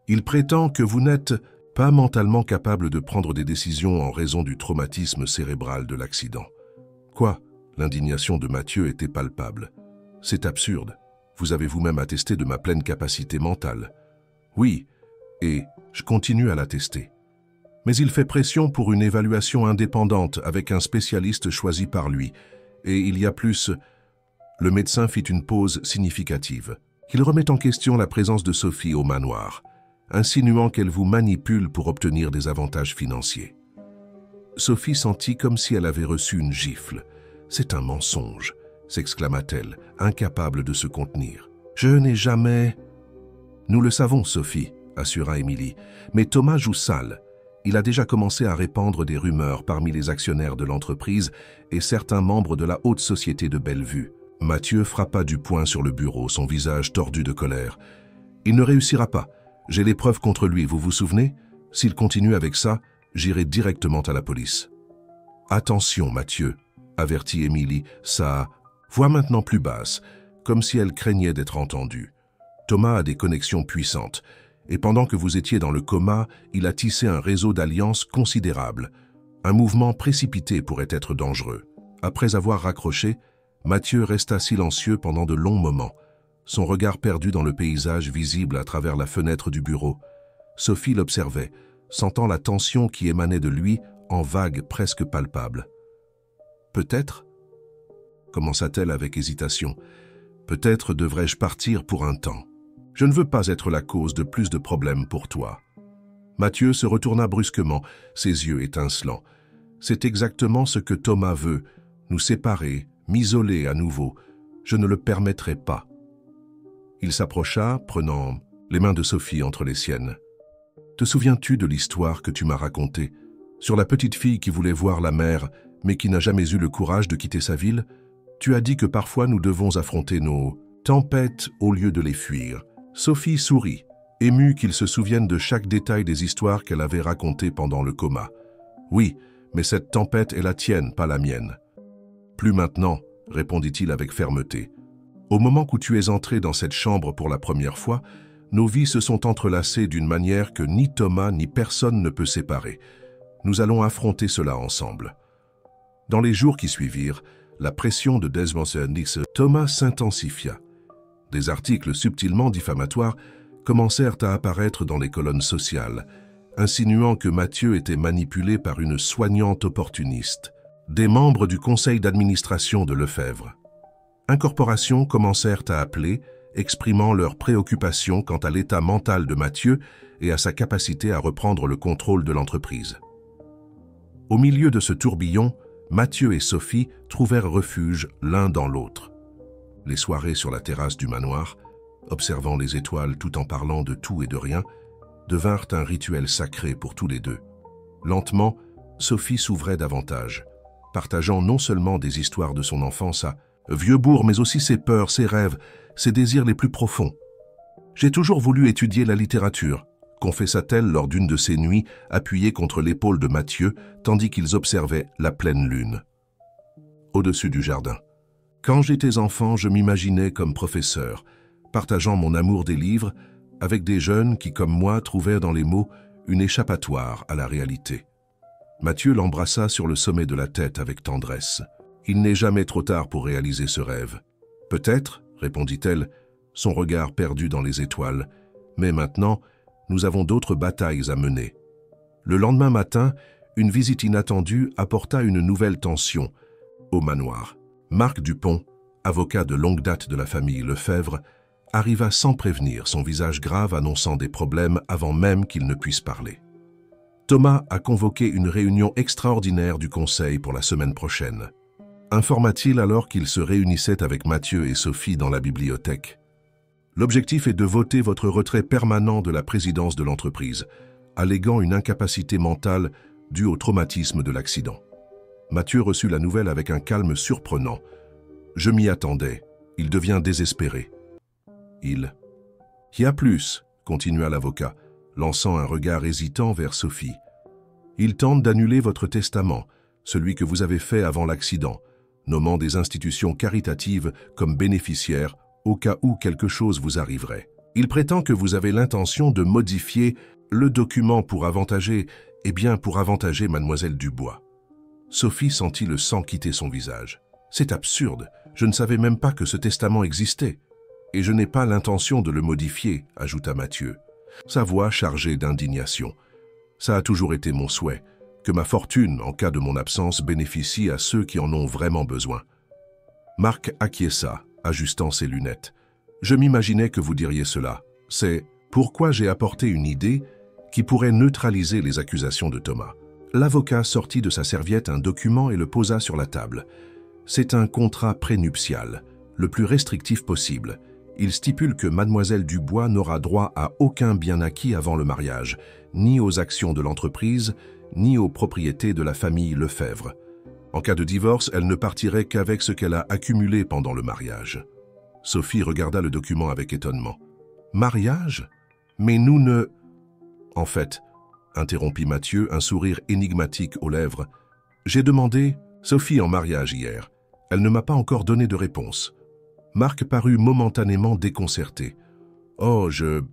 Il prétend que vous n'êtes pas mentalement capable de prendre des décisions en raison du traumatisme cérébral de l'accident. Quoi? L'indignation de Mathieu était palpable. C'est absurde. Vous avez vous-même attesté de ma pleine capacité mentale. Oui, et je continue à l'attester. Mais il fait pression pour une évaluation indépendante avec un spécialiste choisi par lui. Et il y a plus... Le médecin fit une pause significative. Il remet en question la présence de Sophie au manoir, insinuant qu'elle vous manipule pour obtenir des avantages financiers. Sophie sentit comme si elle avait reçu une gifle. « C'est un mensonge », s'exclama-t-elle, incapable de se contenir. « Je n'ai jamais... » « Nous le savons, Sophie, » assura Émilie, « mais Thomas joue sale. Il a déjà commencé à répandre des rumeurs parmi les actionnaires de l'entreprise et certains membres de la haute société de Bellevue. » Mathieu frappa du poing sur le bureau, son visage tordu de colère. « Il ne réussira pas. J'ai les preuves contre lui, vous vous souvenez? S'il continue avec ça, j'irai directement à la police. » « Attention, Mathieu, » avertit Émilie, sa voix maintenant plus basse, comme si elle craignait d'être entendue. « Thomas a des connexions puissantes, et pendant que vous étiez dans le coma, il a tissé un réseau d'alliances considérable. Un mouvement précipité pourrait être dangereux. » Après avoir raccroché, Mathieu resta silencieux pendant de longs moments, son regard perdu dans le paysage visible à travers la fenêtre du bureau. Sophie l'observait, sentant la tension qui émanait de lui en vagues presque palpables. « Peut-être » commença-t-elle avec hésitation. « Peut-être devrais-je partir pour un temps. Je ne veux pas être la cause de plus de problèmes pour toi. » Mathieu se retourna brusquement, ses yeux étincelants. « C'est exactement ce que Thomas veut, nous séparer, m'isoler à nouveau. Je ne le permettrai pas. » Il s'approcha, prenant les mains de Sophie entre les siennes. « Te souviens-tu de l'histoire que tu m'as racontée, sur la petite fille qui voulait voir la mère, mais qui n'a jamais eu le courage de quitter sa ville? Tu as dit que parfois nous devons affronter nos tempêtes au lieu de les fuir. » Sophie sourit, émue qu'il se souvienne de chaque détail des histoires qu'elle avait racontées pendant le coma. « Oui, mais cette tempête est la tienne, pas la mienne. »« Plus maintenant, » répondit-il avec fermeté. « Au moment où tu es entré dans cette chambre pour la première fois, nos vies se sont entrelacées d'une manière que ni Thomas ni personne ne peut séparer. Nous allons affronter cela ensemble. » Dans les jours qui suivirent, la pression de Desmond Thomas s'intensifia. Des articles subtilement diffamatoires commencèrent à apparaître dans les colonnes sociales, insinuant que Mathieu était manipulé par une soignante opportuniste. Des membres du conseil d'administration de Lefebvre. Incorporations commencèrent à appeler, exprimant leurs préoccupations quant à l'état mental de Mathieu et à sa capacité à reprendre le contrôle de l'entreprise. Au milieu de ce tourbillon, Mathieu et Sophie trouvèrent refuge l'un dans l'autre. Les soirées sur la terrasse du manoir, observant les étoiles tout en parlant de tout et de rien, devinrent un rituel sacré pour tous les deux. Lentement, Sophie s'ouvrait davantage, partageant non seulement des histoires de son enfance à Vieux-Bourg, mais aussi ses peurs, ses rêves, ses désirs les plus profonds. « J'ai toujours voulu étudier la littérature », confessa-t-elle lors d'une de ces nuits, appuyée contre l'épaule de Mathieu, tandis qu'ils observaient la pleine lune. Au-dessus du jardin. Quand j'étais enfant, je m'imaginais comme professeur, partageant mon amour des livres avec des jeunes qui, comme moi, trouvaient dans les mots une échappatoire à la réalité. Mathieu l'embrassa sur le sommet de la tête avec tendresse. « Il n'est jamais trop tard pour réaliser ce rêve. »« Peut-être, » répondit-elle, son regard perdu dans les étoiles, « mais maintenant, nous avons d'autres batailles à mener. » Le lendemain matin, une visite inattendue apporta une nouvelle tension au manoir. Marc Dupont, avocat de longue date de la famille Lefebvre, arriva sans prévenir, son visage grave annonçant des problèmes avant même qu'il ne puisse parler. Thomas a convoqué une réunion extraordinaire du conseil pour la semaine prochaine. Informa-t-il alors qu'il se réunissait avec Mathieu et Sophie dans la bibliothèque. L'objectif est de voter votre retrait permanent de la présidence de l'entreprise, alléguant une incapacité mentale due au traumatisme de l'accident. Mathieu reçut la nouvelle avec un calme surprenant. « Je m'y attendais. Il devient désespéré. » Il y a plus, continua l'avocat, lançant un regard hésitant vers Sophie. Il tente d'annuler votre testament, celui que vous avez fait avant l'accident, nommant des institutions caritatives comme bénéficiaires au cas où quelque chose vous arriverait. Il prétend que vous avez l'intention de modifier le document pour avantager mademoiselle Dubois. Sophie sentit le sang quitter son visage. C'est absurde, je ne savais même pas que ce testament existait. Et je n'ai pas l'intention de le modifier, ajouta Mathieu, sa voix chargée d'indignation. Ça a toujours été mon souhait, que ma fortune, en cas de mon absence, bénéficie à ceux qui en ont vraiment besoin. Marc acquiesça, ajustant ses lunettes. Je m'imaginais que vous diriez cela. C'est pourquoi j'ai apporté une idée qui pourrait neutraliser les accusations de Thomas. L'avocat sortit de sa serviette un document et le posa sur la table. C'est un contrat prénuptial, le plus restrictif possible. Il stipule que mademoiselle Dubois n'aura droit à aucun bien acquis avant le mariage, ni aux actions de l'entreprise, ni aux propriétés de la famille Lefebvre. En cas de divorce, elle ne partirait qu'avec ce qu'elle a accumulé pendant le mariage. Sophie regarda le document avec étonnement. « Mariage? Mais nous ne... » « En fait, interrompit Mathieu, un sourire énigmatique aux lèvres, j'ai demandé Sophie en mariage hier. Elle ne m'a pas encore donné de réponse. Marc parut momentanément déconcerté. Oh, je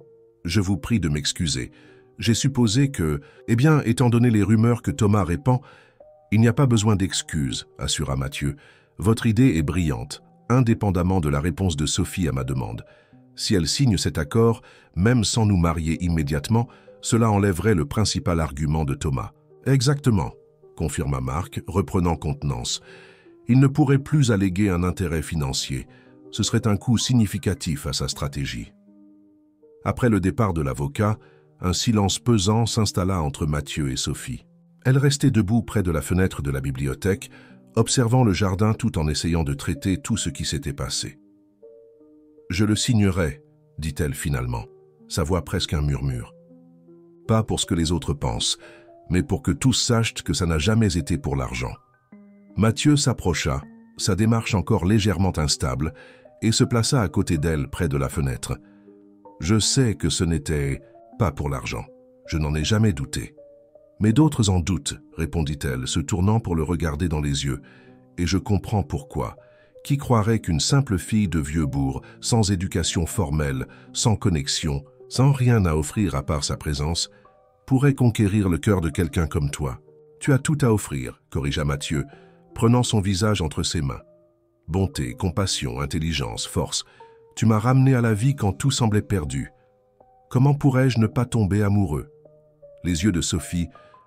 vous prie de m'excuser. J'ai supposé que, étant donné les rumeurs que Thomas répand, il n'y a pas besoin d'excuses, assura Mathieu. Votre idée est brillante, indépendamment de la réponse de Sophie à ma demande. Si elle signe cet accord, même sans nous marier immédiatement, cela enlèverait le principal argument de Thomas. Exactement, confirma Marc, reprenant contenance. Il ne pourrait plus alléguer un intérêt financier. Ce serait un coup significatif à sa stratégie. Après le départ de l'avocat, un silence pesant s'installa entre Mathieu et Sophie. Elle restait debout près de la fenêtre de la bibliothèque, observant le jardin tout en essayant de traiter tout ce qui s'était passé. « Je le signerai, dit-elle finalement, sa voix presque un murmure. Pas pour ce que les autres pensent, mais pour que tous sachent que ça n'a jamais été pour l'argent. » Mathieu s'approcha, sa démarche encore légèrement instable, et se plaça à côté d'elle près de la fenêtre. « Je sais que ce n'était pas pour l'argent, je n'en ai jamais douté. » « Mais d'autres en doutent, répondit-elle, se tournant pour le regarder dans les yeux. « Et je comprends pourquoi. Qui croirait qu'une simple fille de Vieux-Bourg, sans éducation formelle, sans connexion, sans rien à offrir à part sa présence, pourrait conquérir le cœur de quelqu'un comme toi? Tu as tout à offrir, corrigea Mathieu, prenant son visage entre ses mains. Bonté, compassion, intelligence, force. Tu m'as ramené à la vie quand tout semblait perdu. Comment pourrais-je ne pas tomber amoureux? » Les yeux de Sophie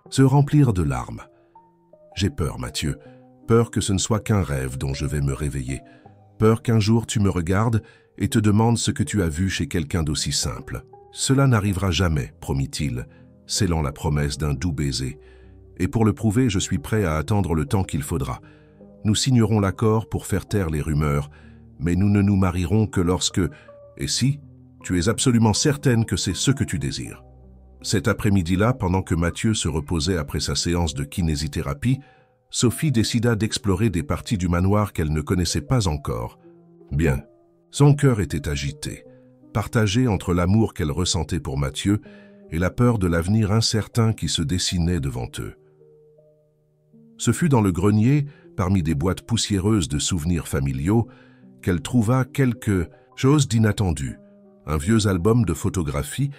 se remplirent de larmes. « J'ai peur, Mathieu, peur que ce ne soit qu'un rêve dont je vais me réveiller, peur qu'un jour tu me regardes et te demandes ce que tu as vu chez quelqu'un d'aussi simple. Cela n'arrivera jamais, promit-il, scellant la promesse d'un doux baiser. Et pour le prouver, je suis prêt à attendre le temps qu'il faudra. Nous signerons l'accord pour faire taire les rumeurs, mais nous ne nous marierons que lorsque... Et si, tu es absolument certaine que c'est ce que tu désires. » Cet après-midi-là, pendant que Mathieu se reposait après sa séance de kinésithérapie, Sophie décida d'explorer des parties du manoir qu'elle ne connaissait pas encore. Bien, son cœur était agité, partagé entre l'amour qu'elle ressentait pour Mathieu et la peur de l'avenir incertain qui se dessinait devant eux. Ce fut dans le grenier, parmi des boîtes poussiéreuses de souvenirs familiaux, qu'elle trouva quelque chose d'inattendu, un vieux album de photographies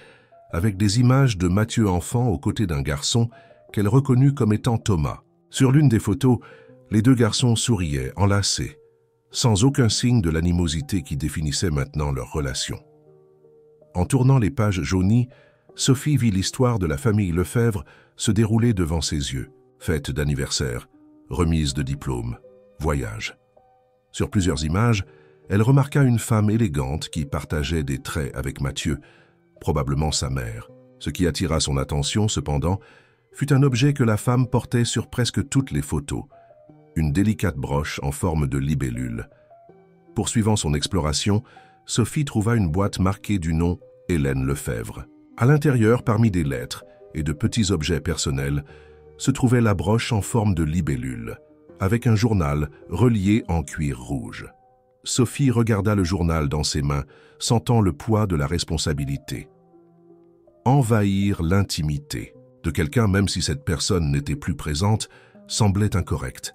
avec des images de Mathieu enfant aux côtés d'un garçon qu'elle reconnut comme étant Thomas. Sur l'une des photos, les deux garçons souriaient, enlacés, sans aucun signe de l'animosité qui définissait maintenant leur relation. En tournant les pages jaunies, Sophie vit l'histoire de la famille Lefebvre se dérouler devant ses yeux. Fête d'anniversaire, remise de diplôme, voyage. Sur plusieurs images, elle remarqua une femme élégante qui partageait des traits avec Mathieu, probablement sa mère. Ce qui attira son attention, cependant, fut un objet que la femme portait sur presque toutes les photos, une délicate broche en forme de libellule. Poursuivant son exploration, Sophie trouva une boîte marquée du nom Hélène Lefebvre. À l'intérieur, parmi des lettres et de petits objets personnels, se trouvait la broche en forme de libellule, avec un journal relié en cuir rouge. Sophie regarda le journal dans ses mains, sentant le poids de la responsabilité. Envahir l'intimité de quelqu'un, même si cette personne n'était plus présente, semblait incorrect.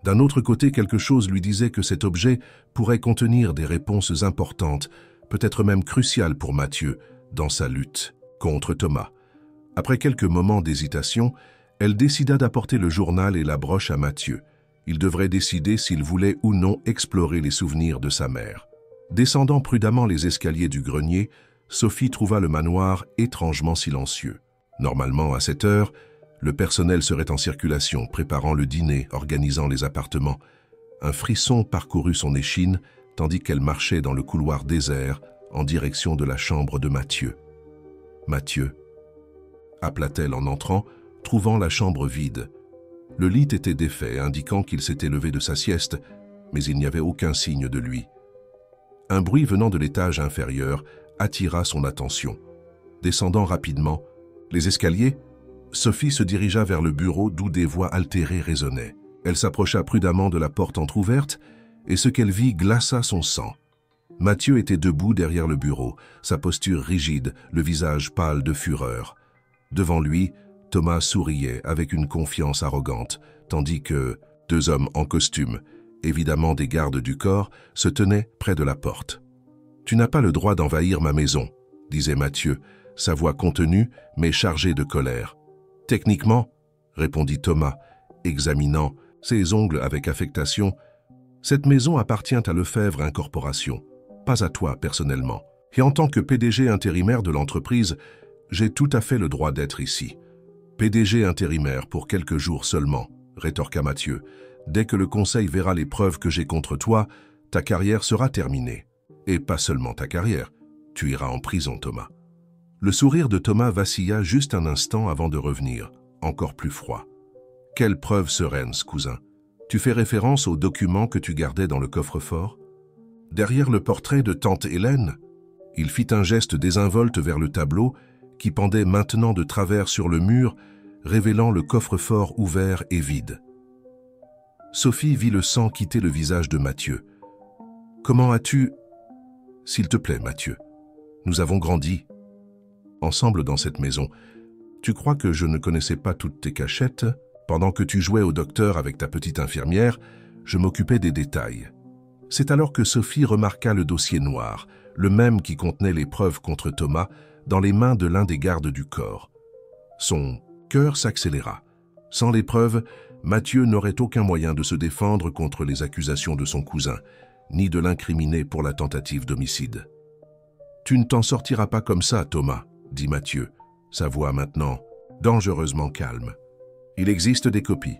D'un autre côté, quelque chose lui disait que cet objet pourrait contenir des réponses importantes, peut-être même crucial pour Mathieu dans sa lutte contre Thomas. Après quelques moments d'hésitation, elle décida d'apporter le journal et la broche à Mathieu. Il devrait décider s'il voulait ou non explorer les souvenirs de sa mère. Descendant prudemment les escaliers du grenier, Sophie trouva le manoir étrangement silencieux. Normalement, à cette heure, le personnel serait en circulation, préparant le dîner, organisant les appartements. Un frisson parcourut son échine, tandis qu'elle marchait dans le couloir désert en direction de la chambre de Mathieu. « Mathieu » appela-t-elle en entrant, trouvant la chambre vide. Le lit était défait, indiquant qu'il s'était levé de sa sieste, mais il n'y avait aucun signe de lui. Un bruit venant de l'étage inférieur attira son attention. Descendant rapidement les escaliers, Sophie se dirigea vers le bureau d'où des voix altérées résonnaient. Elle s'approcha prudemment de la porte entr'ouverte et ce qu'elle vit glaça son sang. Mathieu était debout derrière le bureau, sa posture rigide, le visage pâle de fureur. Devant lui, Thomas souriait avec une confiance arrogante, tandis que deux hommes en costume, évidemment des gardes du corps, se tenaient près de la porte. « Tu n'as pas le droit d'envahir ma maison », disait Mathieu, sa voix contenue mais chargée de colère. « Techniquement, » répondit Thomas, examinant ses ongles avec affectation, « cette maison appartient à Lefebvre Incorporation, pas à toi personnellement. Et en tant que PDG intérimaire de l'entreprise, j'ai tout à fait le droit d'être ici. » « PDG intérimaire pour quelques jours seulement, » rétorqua Mathieu. « Dès que le conseil verra les preuves que j'ai contre toi, ta carrière sera terminée. Et pas seulement ta carrière, tu iras en prison, Thomas. » Le sourire de Thomas vacilla juste un instant avant de revenir, encore plus froid. « Quelle preuve sereine, cousin? Tu fais référence aux documents que tu gardais dans le coffre-fort? Derrière le portrait de tante Hélène ?» Il fit un geste désinvolte vers le tableau qui pendait maintenant de travers sur le mur, révélant le coffre-fort ouvert et vide. Sophie vit le sang quitter le visage de Mathieu. « Comment as-tu... » »« S'il te plaît, Mathieu, nous avons grandi ensemble dans cette maison. Tu crois que je ne connaissais pas toutes tes cachettes? Pendant que tu jouais au docteur avec ta petite infirmière, je m'occupais des détails. » C'est alors que Sophie remarqua le dossier noir, le même qui contenait les preuves contre Thomas, dans les mains de l'un des gardes du corps. Son cœur s'accéléra. Sans les preuves, Mathieu n'aurait aucun moyen de se défendre contre les accusations de son cousin, ni de l'incriminer pour la tentative d'homicide. « Tu ne t'en sortiras pas comme ça, Thomas, » dit Mathieu, sa voix maintenant dangereusement calme. « Il existe des copies. »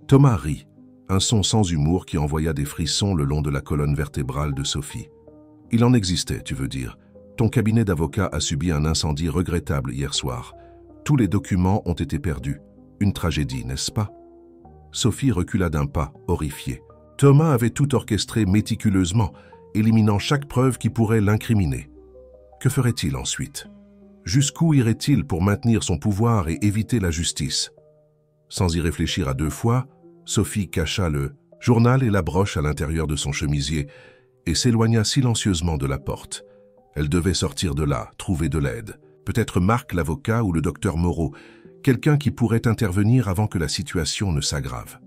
Thomas rit, un son sans humour qui envoya des frissons le long de la colonne vertébrale de Sophie. « Il en existait, tu veux dire. Ton cabinet d'avocat a subi un incendie regrettable hier soir. Tous les documents ont été perdus. Une tragédie, n'est-ce pas ?» Sophie recula d'un pas, horrifiée. Thomas avait tout orchestré méticuleusement, éliminant chaque preuve qui pourrait l'incriminer. Que ferait-il ensuite? Jusqu'où irait-il pour maintenir son pouvoir et éviter la justice? Sans y réfléchir à deux fois, Sophie cacha le journal et la broche à l'intérieur de son chemisier et s'éloigna silencieusement de la porte. Elle devait sortir de là, trouver de l'aide. Peut-être Marc l'avocat ou le docteur Moreau, quelqu'un qui pourrait intervenir avant que la situation ne s'aggrave.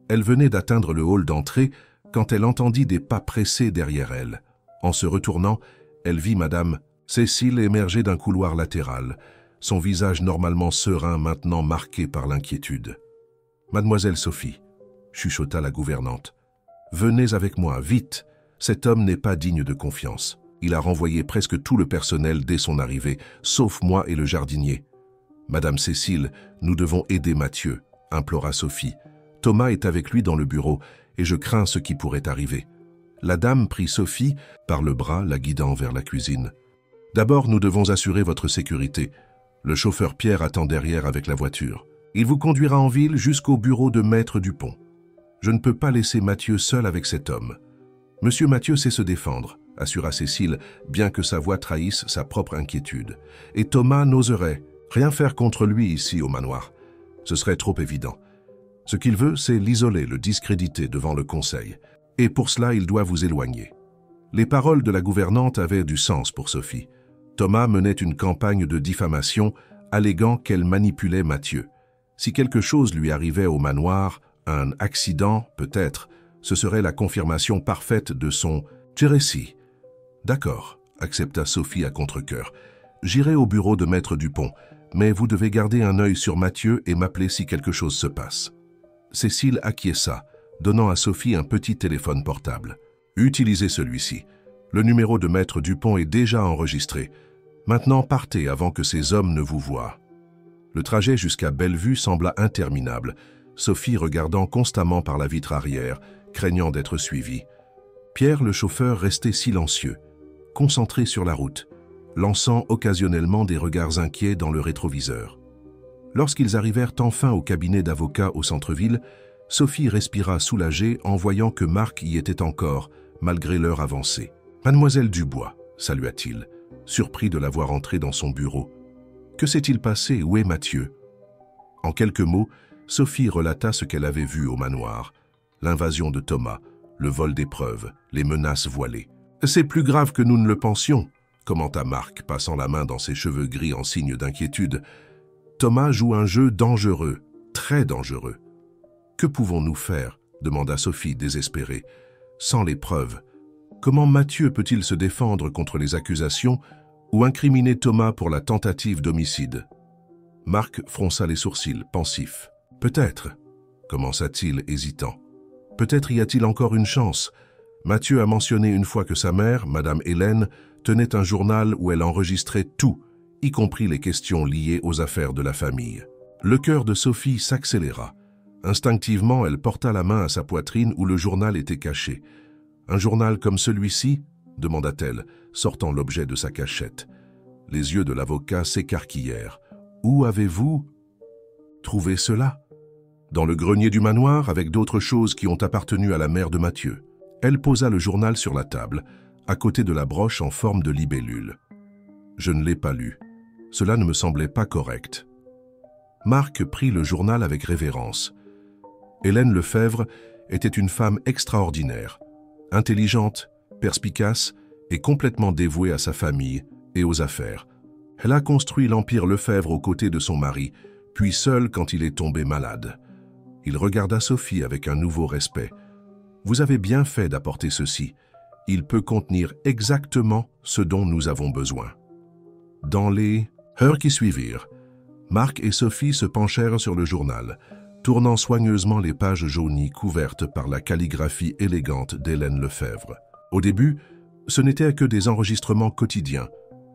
Elle venait d'atteindre le hall d'entrée quand elle entendit des pas pressés derrière elle. En se retournant, elle vit Madame Cécile émerger d'un couloir latéral, son visage normalement serein maintenant marqué par l'inquiétude. « Mademoiselle Sophie » chuchota la gouvernante. « Venez avec moi, vite. Cet homme n'est pas digne de confiance. Il a renvoyé presque tout le personnel dès son arrivée, sauf moi et le jardinier. »« Madame Cécile, nous devons aider Mathieu, » implora Sophie. « Thomas est avec lui dans le bureau et je crains ce qui pourrait arriver. » La dame prit Sophie par le bras, la guidant vers la cuisine. « D'abord, nous devons assurer votre sécurité. Le chauffeur Pierre attend derrière avec la voiture. Il vous conduira en ville jusqu'au bureau de Maître Dupont. Je ne peux pas laisser Mathieu seul avec cet homme. »« Monsieur Mathieu sait se défendre, » assura Cécile, bien que sa voix trahisse sa propre inquiétude. « Et Thomas n'oserait rien faire contre lui ici au manoir. Ce serait trop évident. Ce qu'il veut, c'est l'isoler, le discréditer devant le conseil. Et pour cela, il doit vous éloigner. » Les paroles de la gouvernante avaient du sens pour Sophie. Thomas menait une campagne de diffamation, alléguant qu'elle manipulait Mathieu. Si quelque chose lui arrivait au manoir, un accident peut-être, ce serait la confirmation parfaite de son « récit ». D'accord, accepta Sophie à contre-cœur. J'irai au bureau de Maître Dupont, mais vous devez garder un œil sur Mathieu et m'appeler si quelque chose se passe. Cécile acquiesça, donnant à Sophie un petit téléphone portable. Utilisez celui-ci. Le numéro de Maître Dupont est déjà enregistré. Maintenant, partez avant que ces hommes ne vous voient. Le trajet jusqu'à Bellevue sembla interminable, Sophie regardant constamment par la vitre arrière, craignant d'être suivie. Pierre, le chauffeur, restait silencieux, concentré sur la route, lançant occasionnellement des regards inquiets dans le rétroviseur. Lorsqu'ils arrivèrent enfin au cabinet d'avocat au centre-ville, Sophie respira soulagée en voyant que Marc y était encore, malgré l'heure avancée. « Mademoiselle Dubois », salua-t-il, surpris de la voir entrer dans son bureau. « Que s'est-il passé? Où est Mathieu ?» En quelques mots, Sophie relata ce qu'elle avait vu au manoir. L'invasion de Thomas, le vol des preuves, les menaces voilées. « C'est plus grave que nous ne le pensions », commenta Marc, passant la main dans ses cheveux gris en signe d'inquiétude. « Thomas joue un jeu dangereux, très dangereux. »« Que pouvons-nous faire ?» demanda Sophie, désespérée. « Sans les preuves, comment Mathieu peut-il se défendre contre les accusations ou incriminer Thomas pour la tentative d'homicide ?» Marc fronça les sourcils, pensif. « Peut-être, » commença-t-il, hésitant. « Peut-être y a-t-il encore une chance. Mathieu a mentionné une fois que sa mère, Madame Hélène, tenait un journal où elle enregistrait tout, y compris les questions liées aux affaires de la famille. » Le cœur de Sophie s'accéléra. Instinctivement, elle porta la main à sa poitrine où le journal était caché. « Un journal comme celui-ci » demanda-t-elle, sortant l'objet de sa cachette. Les yeux de l'avocat s'écarquillèrent. « Où avez-vous trouvé cela ?»« Dans le grenier du manoir, avec d'autres choses qui ont appartenu à la mère de Mathieu. » Elle posa le journal sur la table, à côté de la broche en forme de libellule. « Je ne l'ai pas lu. Cela ne me semblait pas correct. » Marc prit le journal avec révérence. Hélène Lefebvre était une femme extraordinaire, intelligente, perspicace et complètement dévouée à sa famille et aux affaires. Elle a construit l'empire Lefebvre aux côtés de son mari, puis seule quand il est tombé malade. Il regarda Sophie avec un nouveau respect. « Vous avez bien fait d'apporter ceci. Il peut contenir exactement ce dont nous avons besoin. » Dans les heures qui suivirent, Marc et Sophie se penchèrent sur le journal, tournant soigneusement les pages jaunies couvertes par la calligraphie élégante d'Hélène Lefebvre. Au début, ce n'étaient que des enregistrements quotidiens,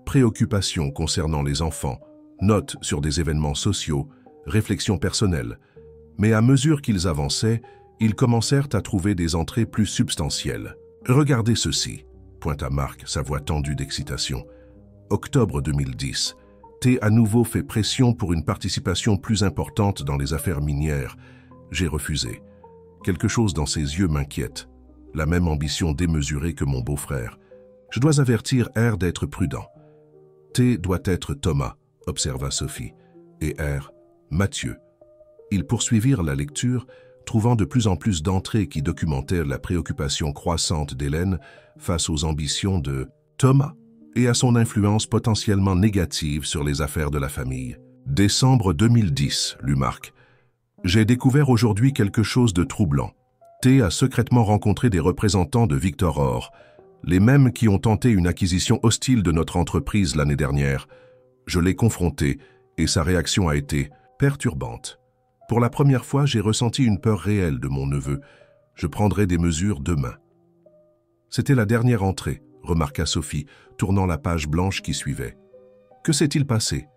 préoccupations concernant les enfants, notes sur des événements sociaux, réflexions personnelles. Mais à mesure qu'ils avançaient, ils commencèrent à trouver des entrées plus substantielles. « Regardez ceci », pointa Marc, sa voix tendue d'excitation. « Octobre 2010. T à nouveau fait pression pour une participation plus importante dans les affaires minières. J'ai refusé. Quelque chose dans ses yeux m'inquiète. La même ambition démesurée que mon beau-frère. Je dois avertir R d'être prudent. T doit être Thomas, observa Sophie, et R, Mathieu. » Ils poursuivirent la lecture, trouvant de plus en plus d'entrées qui documentaient la préoccupation croissante d'Hélène face aux ambitions de Thomas et à son influence potentiellement négative sur les affaires de la famille. Décembre 2010, lut Marc. J'ai découvert aujourd'hui quelque chose de troublant. T a secrètement rencontré des représentants de Victor Or, les mêmes qui ont tenté une acquisition hostile de notre entreprise l'année dernière. Je l'ai confronté et sa réaction a été perturbante. Pour la première fois, j'ai ressenti une peur réelle de mon neveu. Je prendrai des mesures demain. C'était la dernière entrée, remarqua Sophie, tournant la page blanche qui suivait. Que s'est-il passé?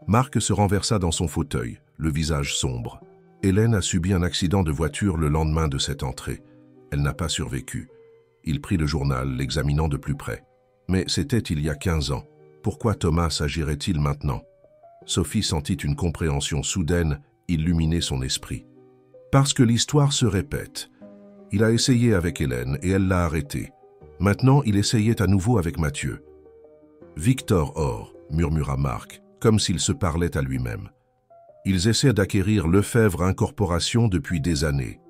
Marc se renversa dans son fauteuil, le visage sombre. Hélène a subi un accident de voiture le lendemain de cette entrée. Elle n'a pas survécu. Il prit le journal, l'examinant de plus près. Mais c'était il y a 15 ans. Pourquoi Thomas agirait-il maintenant? Sophie sentit une compréhension soudaine illuminer son esprit. Parce que l'histoire se répète. Il a essayé avec Hélène et elle l'a arrêté. Maintenant, il essayait à nouveau avec Mathieu. Victor Or, murmura Marc, comme s'il se parlait à lui-même. Ils essaient d'acquérir Lefebvre Incorporation depuis des années.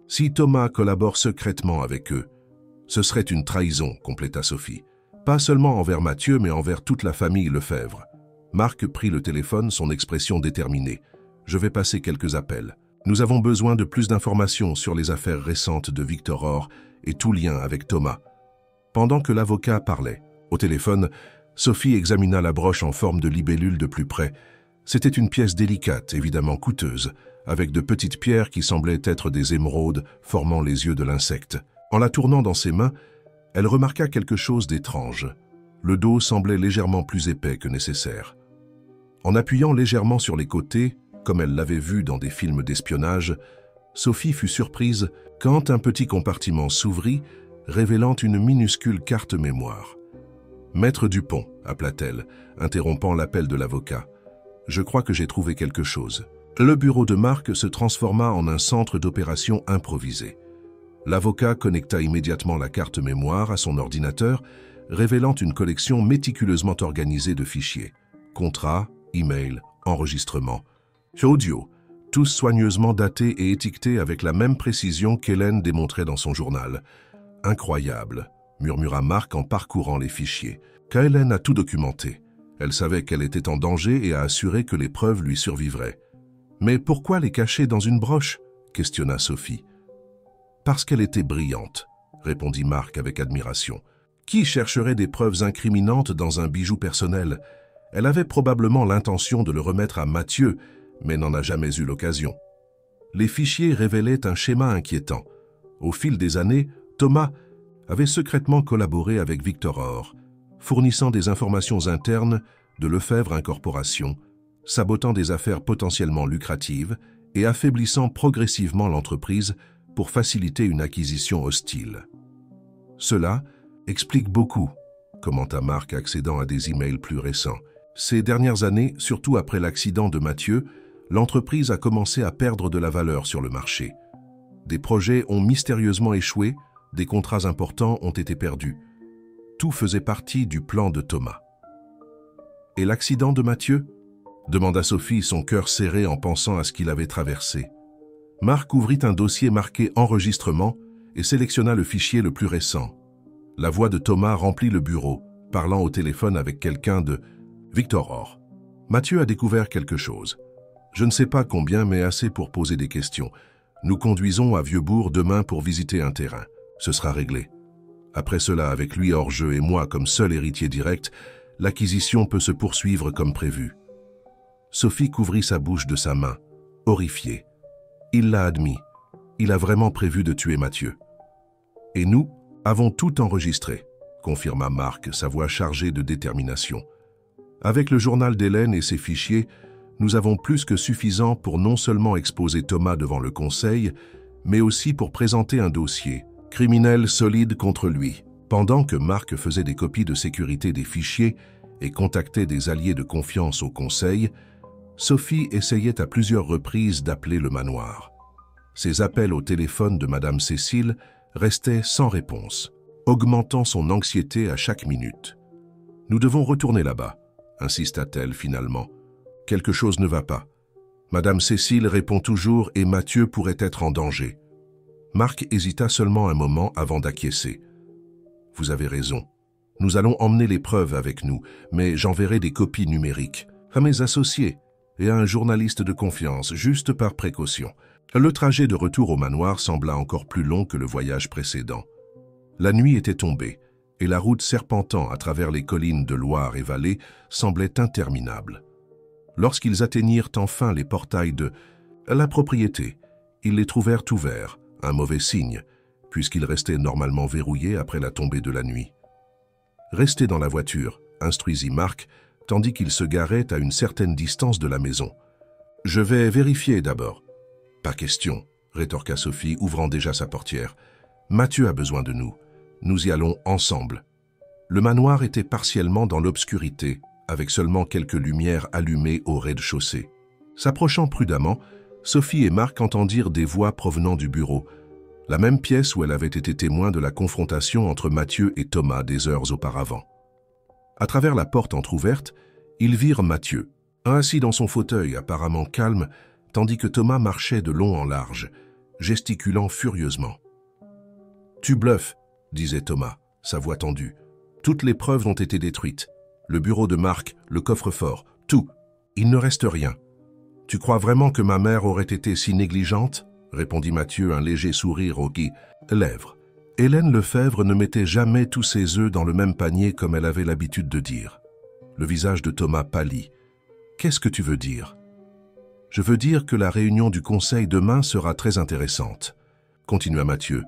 Si Thomas collabore secrètement avec eux, ce serait une trahison, compléta Sophie. Pas seulement envers Mathieu, mais envers toute la famille Lefebvre. Marc prit le téléphone, son expression déterminée. Je vais passer quelques appels. Nous avons besoin de plus d'informations sur les affaires récentes de Victor Or et tout lien avec Thomas. Pendant que l'avocat parlait, Au téléphone, Sophie examina la broche en forme de libellule de plus près. C'était une pièce délicate, évidemment coûteuse, avec de petites pierres qui semblaient être des émeraudes formant les yeux de l'insecte. En la tournant dans ses mains, elle remarqua quelque chose d'étrange. Le dos semblait légèrement plus épais que nécessaire. En appuyant légèrement sur les côtés, comme elle l'avait vu dans des films d'espionnage, Sophie fut surprise quand un petit compartiment s'ouvrit, révélant une minuscule carte mémoire. « Maître Dupont », appela-t-elle, interrompant l'appel de l'avocat. « Je crois que j'ai trouvé quelque chose. » Le bureau de Marc se transforma en un centre d'opération improvisé. L'avocat connecta immédiatement la carte mémoire à son ordinateur, révélant une collection méticuleusement organisée de fichiers. Contrats, emails, enregistrements, audio, tous soigneusement datés et étiquetés avec la même précision qu'Hélène démontrait dans son journal. « Incroyable », murmura Marc en parcourant les fichiers. Hélène a tout documenté. Elle savait qu'elle était en danger et a assuré que les preuves lui survivraient. « Mais pourquoi les cacher dans une broche ?» questionna Sophie. « Parce qu'elle était brillante », répondit Marc avec admiration. « Qui chercherait des preuves incriminantes dans un bijou personnel? Elle avait probablement l'intention de le remettre à Mathieu, mais n'en a jamais eu l'occasion. » Les fichiers révélaient un schéma inquiétant. Au fil des années, Thomas avait secrètement collaboré avec Victor Or, fournissant des informations internes de Lefebvre Incorporation, sabotant des affaires potentiellement lucratives et affaiblissant progressivement l'entreprise pour faciliter une acquisition hostile. « Cela explique beaucoup », commenta Marc accédant à des emails plus récents. « Ces dernières années, surtout après l'accident de Mathieu, l'entreprise a commencé à perdre de la valeur sur le marché. Des projets ont mystérieusement échoué, des contrats importants ont été perdus. Tout faisait partie du plan de Thomas. »« Et l'accident de Mathieu ?» demanda Sophie, son cœur serré en pensant à ce qu'il avait traversé. Marc ouvrit un dossier marqué « Enregistrement » et sélectionna le fichier le plus récent. La voix de Thomas remplit le bureau, parlant au téléphone avec quelqu'un de Victor Or. « Mathieu a découvert quelque chose. Je ne sais pas combien, mais assez pour poser des questions. Nous conduisons à Vieux-Bourg demain pour visiter un terrain. Ce sera réglé. Après cela, avec lui hors jeu et moi comme seul héritier direct, l'acquisition peut se poursuivre comme prévu. » Sophie couvrit sa bouche de sa main, horrifiée. Il l'a admis. Il a vraiment prévu de tuer Mathieu. « Et nous avons tout enregistré », confirma Marc, sa voix chargée de détermination. « Avec le journal d'Hélène et ses fichiers, nous avons plus que suffisant pour non seulement exposer Thomas devant le Conseil, mais aussi pour présenter un dossier criminel solide contre lui. » Pendant que Marc faisait des copies de sécurité des fichiers et contactait des alliés de confiance au Conseil, Sophie essayait à plusieurs reprises d'appeler le manoir. Ses appels au téléphone de Madame Cécile restaient sans réponse, augmentant son anxiété à chaque minute. « Nous devons retourner là-bas », insista-t-elle finalement. « Quelque chose ne va pas. Madame Cécile répond toujours et Mathieu pourrait être en danger. » Marc hésita seulement un moment avant d'acquiescer. « Vous avez raison. Nous allons emmener les preuves avec nous, mais j'enverrai des copies numériques à mes associés et à un journaliste de confiance, juste par précaution. » Le trajet de retour au manoir sembla encore plus long que le voyage précédent. La nuit était tombée, et la route serpentant à travers les collines de Loire et Vallée semblait interminable. Lorsqu'ils atteignirent enfin les portails de la propriété, ils les trouvèrent ouverts, un mauvais signe, puisqu'ils restaient normalement verrouillés après la tombée de la nuit. « Restez dans la voiture », instruisit Marc, tandis qu'il se garait à une certaine distance de la maison. « Je vais vérifier d'abord. » « Pas question, » rétorqua Sophie, ouvrant déjà sa portière. « Mathieu a besoin de nous. Nous y allons ensemble. » Le manoir était partiellement dans l'obscurité, avec seulement quelques lumières allumées au rez-de-chaussée. S'approchant prudemment, Sophie et Marc entendirent des voix provenant du bureau, la même pièce où elle avait été témoin de la confrontation entre Mathieu et Thomas des heures auparavant. À travers la porte entr'ouverte, ils virent Mathieu, assis dans son fauteuil apparemment calme, tandis que Thomas marchait de long en large, gesticulant furieusement. « Tu bluffes, » disait Thomas, sa voix tendue. « Toutes les preuves ont été détruites. Le bureau de Marc, le coffre-fort, tout. Il ne reste rien. »« Tu crois vraiment que ma mère aurait été si négligente ?» répondit Mathieu, un léger sourire aux lèvres. Hélène Lefebvre ne mettait jamais tous ses œufs dans le même panier comme elle avait l'habitude de dire. Le visage de Thomas pâlit. « Qu'est-ce que tu veux dire ?»« Je veux dire que la réunion du conseil demain sera très intéressante. » Continua Mathieu,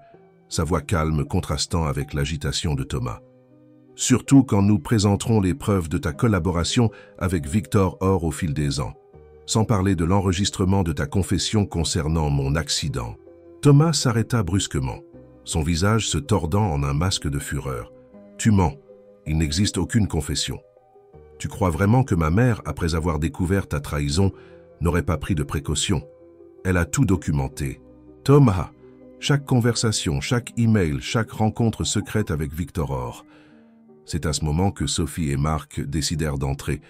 sa voix calme contrastant avec l'agitation de Thomas. « Surtout quand nous présenterons les preuves de ta collaboration avec Victor Orr au fil des ans, sans parler de l'enregistrement de ta confession concernant mon accident. » Thomas s'arrêta brusquement, son visage se tordant en un masque de fureur. « Tu mens, il n'existe aucune confession. Tu crois vraiment que ma mère, après avoir découvert ta trahison, n'aurait pas pris de précautions? Elle a tout documenté. Thomas, chaque conversation, chaque email, chaque rencontre secrète avec Victor Orr. » C'est à ce moment que Sophie et Marc décidèrent d'entrer.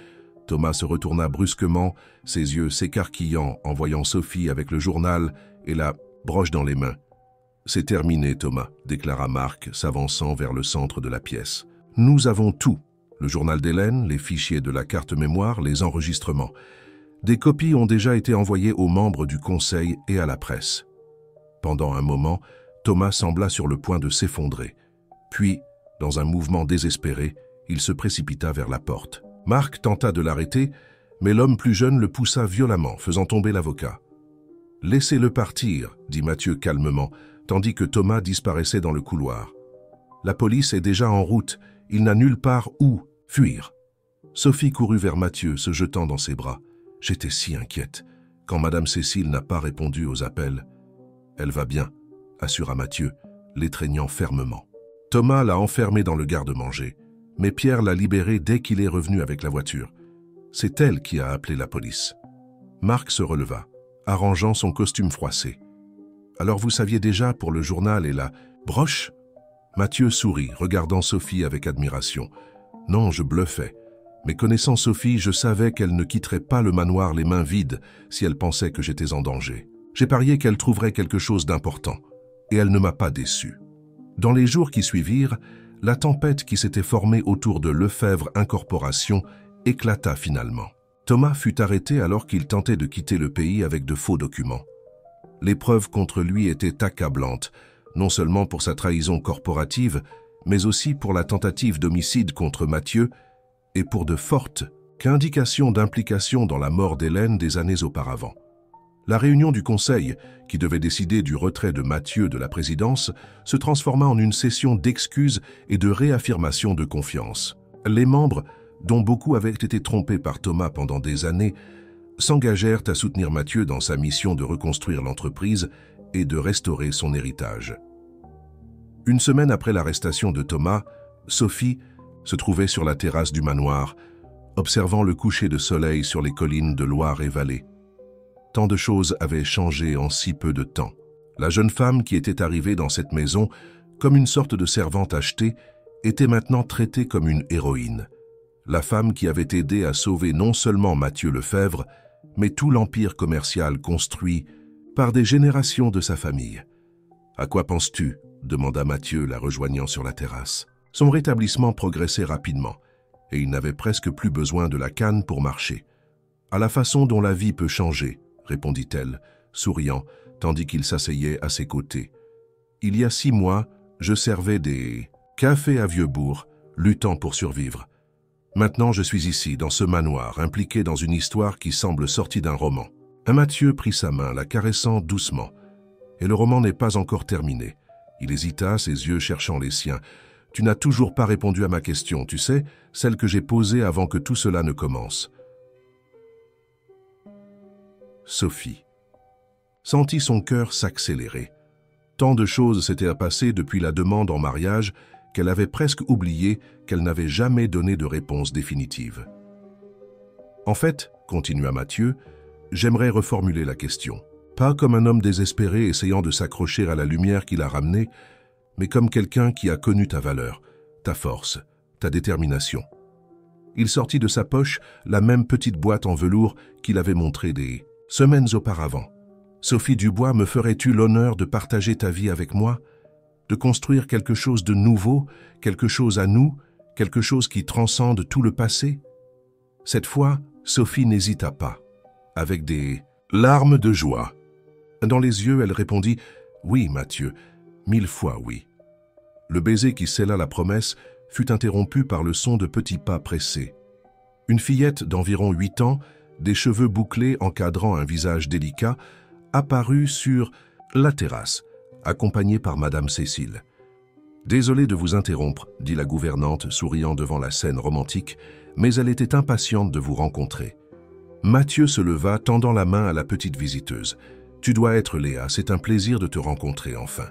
Thomas se retourna brusquement, ses yeux s'écarquillant en voyant Sophie avec le journal et la broche dans les mains. « C'est terminé, Thomas, » déclara Marc, s'avançant vers le centre de la pièce. « Nous avons tout. Le journal d'Hélène, les fichiers de la carte mémoire, les enregistrements. Des copies ont déjà été envoyées aux membres du conseil et à la presse. » Pendant un moment, Thomas sembla sur le point de s'effondrer. Puis, dans un mouvement désespéré, il se précipita vers la porte. Marc tenta de l'arrêter, mais l'homme plus jeune le poussa violemment, faisant tomber l'avocat. « Laissez-le partir, » dit Mathieu calmement, tandis que Thomas disparaissait dans le couloir. « La police est déjà en route, il n'a nulle part où fuir. » Sophie courut vers Mathieu, se jetant dans ses bras. « J'étais si inquiète, quand Madame Cécile n'a pas répondu aux appels. »« Elle va bien, » assura Mathieu, l'étreignant fermement. Thomas l'a enfermée dans le garde-manger, mais Pierre l'a libérée dès qu'il est revenu avec la voiture. C'est elle qui a appelé la police. Marc se releva, arrangeant son costume froissé. « Alors vous saviez déjà pour le journal et la broche ?» Mathieu sourit, regardant Sophie avec admiration. « Non, je bluffais. Mais connaissant Sophie, je savais qu'elle ne quitterait pas le manoir les mains vides si elle pensait que j'étais en danger. J'ai parié qu'elle trouverait quelque chose d'important, et elle ne m'a pas déçu. » Dans les jours qui suivirent, la tempête qui s'était formée autour de Lefebvre Incorporation éclata finalement. Thomas fut arrêté alors qu'il tentait de quitter le pays avec de faux documents. Les preuves contre lui étaient accablantes, non seulement pour sa trahison corporative, mais aussi pour la tentative d'homicide contre Mathieu et pour de fortes indications d'implication dans la mort d'Hélène des années auparavant. La réunion du conseil, qui devait décider du retrait de Mathieu de la présidence, se transforma en une session d'excuses et de réaffirmation de confiance. Les membres, dont beaucoup avaient été trompés par Thomas pendant des années, s'engagèrent à soutenir Mathieu dans sa mission de reconstruire l'entreprise et de restaurer son héritage. Une semaine après l'arrestation de Thomas, Sophie se trouvait sur la terrasse du manoir, observant le coucher de soleil sur les collines de Loire et Vallée. Tant de choses avaient changé en si peu de temps. La jeune femme qui était arrivée dans cette maison, comme une sorte de servante achetée, était maintenant traitée comme une héroïne. La femme qui avait aidé à sauver non seulement Mathieu Lefebvre, mais tout l'empire commercial construit par des générations de sa famille. « À quoi penses-tu » demanda Mathieu, la rejoignant sur la terrasse. Son rétablissement progressait rapidement, et il n'avait presque plus besoin de la canne pour marcher. « À la façon dont la vie peut changer », répondit-elle, souriant, tandis qu'il s'asseyait à ses côtés. « Il y a 6 mois, je servais des cafés à Vieux-Bourg, luttant pour survivre. Maintenant, je suis ici, dans ce manoir, impliqué dans une histoire qui semble sortie d'un roman. » Mathieu prit sa main, la caressant doucement. « Et le roman n'est pas encore terminé. » Il hésita, ses yeux cherchant les siens. « Tu n'as toujours pas répondu à ma question, tu sais, celle que j'ai posée avant que tout cela ne commence. » Sophie sentit son cœur s'accélérer. Tant de choses s'étaient passées depuis la demande en mariage qu'elle avait presque oublié qu'elle n'avait jamais donné de réponse définitive. « En fait, » continua Mathieu, « j'aimerais reformuler la question. Pas comme un homme désespéré essayant de s'accrocher à la lumière qui l'a ramené, mais comme quelqu'un qui a connu ta valeur, ta force, ta détermination. » Il sortit de sa poche la même petite boîte en velours qu'il avait montrée des semaines auparavant. « Sophie Dubois, me ferais-tu l'honneur de partager ta vie avec moi, de construire quelque chose de nouveau, quelque chose à nous, quelque chose qui transcende tout le passé ?» Cette fois, Sophie n'hésita pas, avec des larmes de joie. Dans les yeux, elle répondit « Oui, Mathieu, 1000 fois oui. » Le baiser qui scella la promesse fut interrompu par le son de petits pas pressés. Une fillette d'environ 8 ans, des cheveux bouclés encadrant un visage délicat, apparut sur la terrasse, accompagnée par Madame Cécile. « Désolée de vous interrompre, » dit la gouvernante, souriant devant la scène romantique, mais elle était impatiente de vous rencontrer. Mathieu se leva, tendant la main à la petite visiteuse. « Tu dois être Léa, c'est un plaisir de te rencontrer enfin. »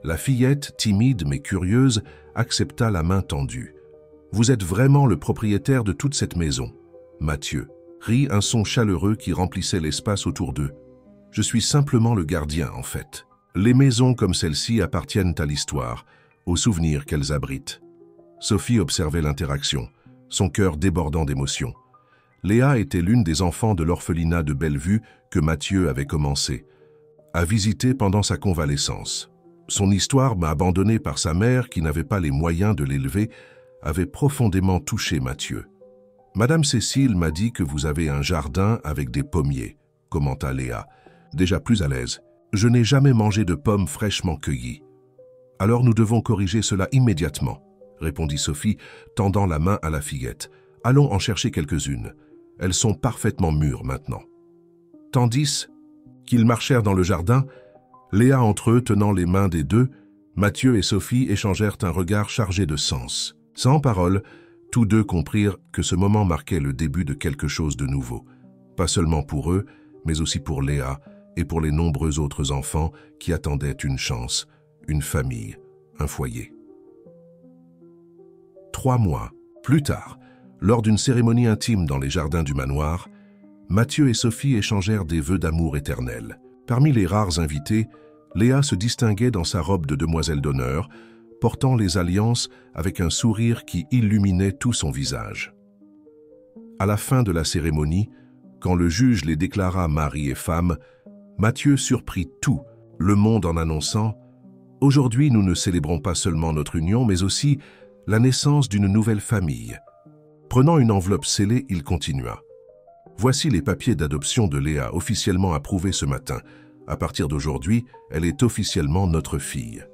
La fillette, timide mais curieuse, accepta la main tendue. « Vous êtes vraiment le propriétaire de toute cette maison. » Mathieu rit, un son chaleureux qui remplissait l'espace autour d'eux. « Je suis simplement le gardien, en fait. Les maisons comme celle-ci appartiennent à l'histoire, aux souvenirs qu'elles abritent. » Sophie observait l'interaction, son cœur débordant d'émotion. Léa était l'une des enfants de l'orphelinat de Bellevue que Mathieu avait commencé à visiter pendant sa convalescence. Son histoire, abandonnée par sa mère qui n'avait pas les moyens de l'élever, avait profondément touché Mathieu. « Madame Cécile m'a dit que vous avez un jardin avec des pommiers, » commenta Léa, déjà plus à l'aise. « Je n'ai jamais mangé de pommes fraîchement cueillies. »« Alors nous devons corriger cela immédiatement, » répondit Sophie, tendant la main à la fillette. « Allons en chercher quelques-unes. Elles sont parfaitement mûres maintenant. » Tandis qu'ils marchèrent dans le jardin, Léa entre eux tenant les mains des deux, Mathieu et Sophie échangèrent un regard chargé de sens. Sans parole, tous deux comprirent que ce moment marquait le début de quelque chose de nouveau, pas seulement pour eux, mais aussi pour Léa et pour les nombreux autres enfants qui attendaient une chance, une famille, un foyer. 3 mois plus tard, lors d'une cérémonie intime dans les jardins du manoir, Mathieu et Sophie échangèrent des vœux d'amour éternel. Parmi les rares invités, Léa se distinguait dans sa robe de demoiselle d'honneur, portant les alliances avec un sourire qui illuminait tout son visage. À la fin de la cérémonie, quand le juge les déclara mari et femme, Mathieu surprit tout le monde en annonçant « Aujourd'hui, nous ne célébrons pas seulement notre union, mais aussi la naissance d'une nouvelle famille. » Prenant une enveloppe scellée, il continua. « Voici les papiers d'adoption de Léa officiellement approuvés ce matin. À partir d'aujourd'hui, elle est officiellement notre fille. »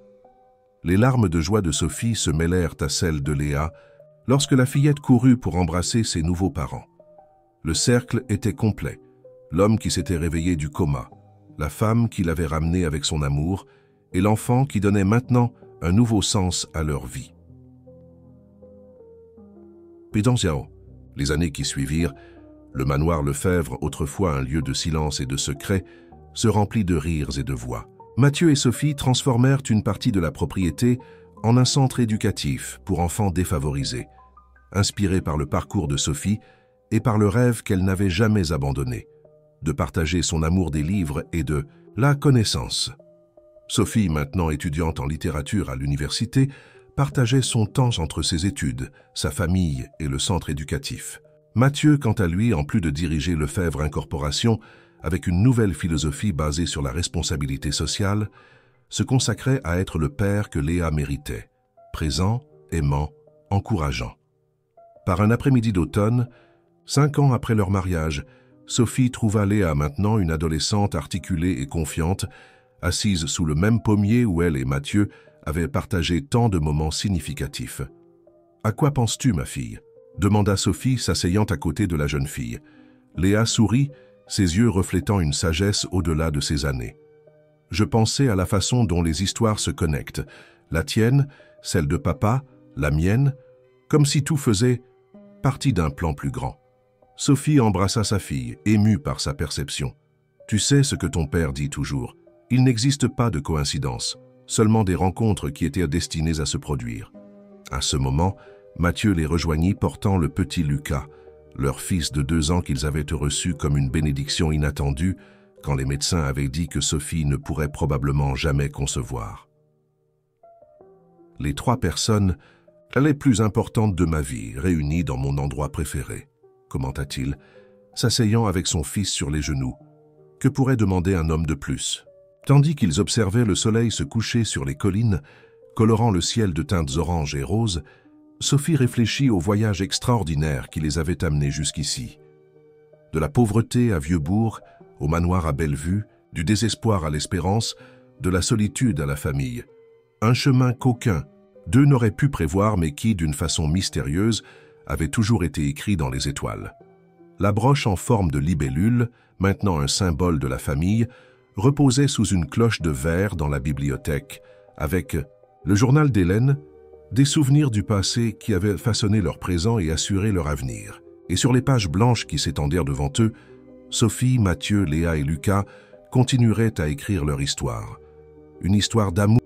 Les larmes de joie de Sophie se mêlèrent à celles de Léa lorsque la fillette courut pour embrasser ses nouveaux parents. Le cercle était complet. L'homme qui s'était réveillé du coma, la femme qui l'avait ramené avec son amour et l'enfant qui donnait maintenant un nouveau sens à leur vie. Pédanziao. Les années qui suivirent, le manoir Lefebvre, autrefois un lieu de silence et de secret, se remplit de rires et de voix. Mathieu et Sophie transformèrent une partie de la propriété en un centre éducatif pour enfants défavorisés, inspiré par le parcours de Sophie et par le rêve qu'elle n'avait jamais abandonné, de partager son amour des livres et de la connaissance. Sophie, maintenant étudiante en littérature à l'université, partageait son temps entre ses études, sa famille et le centre éducatif. Mathieu, quant à lui, en plus de diriger Lefebvre Incorporation, avec une nouvelle philosophie basée sur la responsabilité sociale, se consacrait à être le père que Léa méritait, présent, aimant, encourageant. Par un après-midi d'automne, 5 ans après leur mariage, Sophie trouva Léa, maintenant une adolescente articulée et confiante, assise sous le même pommier où elle et Mathieu avaient partagé tant de moments significatifs. « À quoi penses-tu, ma fille ?» demanda Sophie, s'asseyant à côté de la jeune fille. Léa sourit, ses yeux reflétant une sagesse au-delà de ses années. « Je pensais à la façon dont les histoires se connectent, la tienne, celle de papa, la mienne, comme si tout faisait partie d'un plan plus grand. » Sophie embrassa sa fille, émue par sa perception. « Tu sais ce que ton père dit toujours, il n'existe pas de coïncidence, seulement des rencontres qui étaient destinées à se produire. » À ce moment, Mathieu les rejoignit portant le petit Lucas, leur fils de 2 ans qu'ils avaient reçu comme une bénédiction inattendue quand les médecins avaient dit que Sophie ne pourrait probablement jamais concevoir. « Les 3 personnes les plus importantes de ma vie réunies dans mon endroit préféré, » commenta-t-il, s'asseyant avec son fils sur les genoux. « Que pourrait demander un homme de plus ?» Tandis qu'ils observaient le soleil se coucher sur les collines, colorant le ciel de teintes oranges et roses, Sophie réfléchit au voyage extraordinaire qui les avait amenés jusqu'ici. De la pauvreté à Vieux-Bourg, au manoir à Bellevue, du désespoir à l'espérance, de la solitude à la famille. Un chemin qu'aucun, Deux n'auraient pu prévoir mais qui, d'une façon mystérieuse, avait toujours été écrit dans les étoiles. La broche en forme de libellule, maintenant un symbole de la famille, reposait sous une cloche de verre dans la bibliothèque, avec le journal d'Hélène, des souvenirs du passé qui avaient façonné leur présent et assuré leur avenir. Et sur les pages blanches qui s'étendèrent devant eux, Sophie, Mathieu, Léa et Lucas continueraient à écrire leur histoire. Une histoire d'amour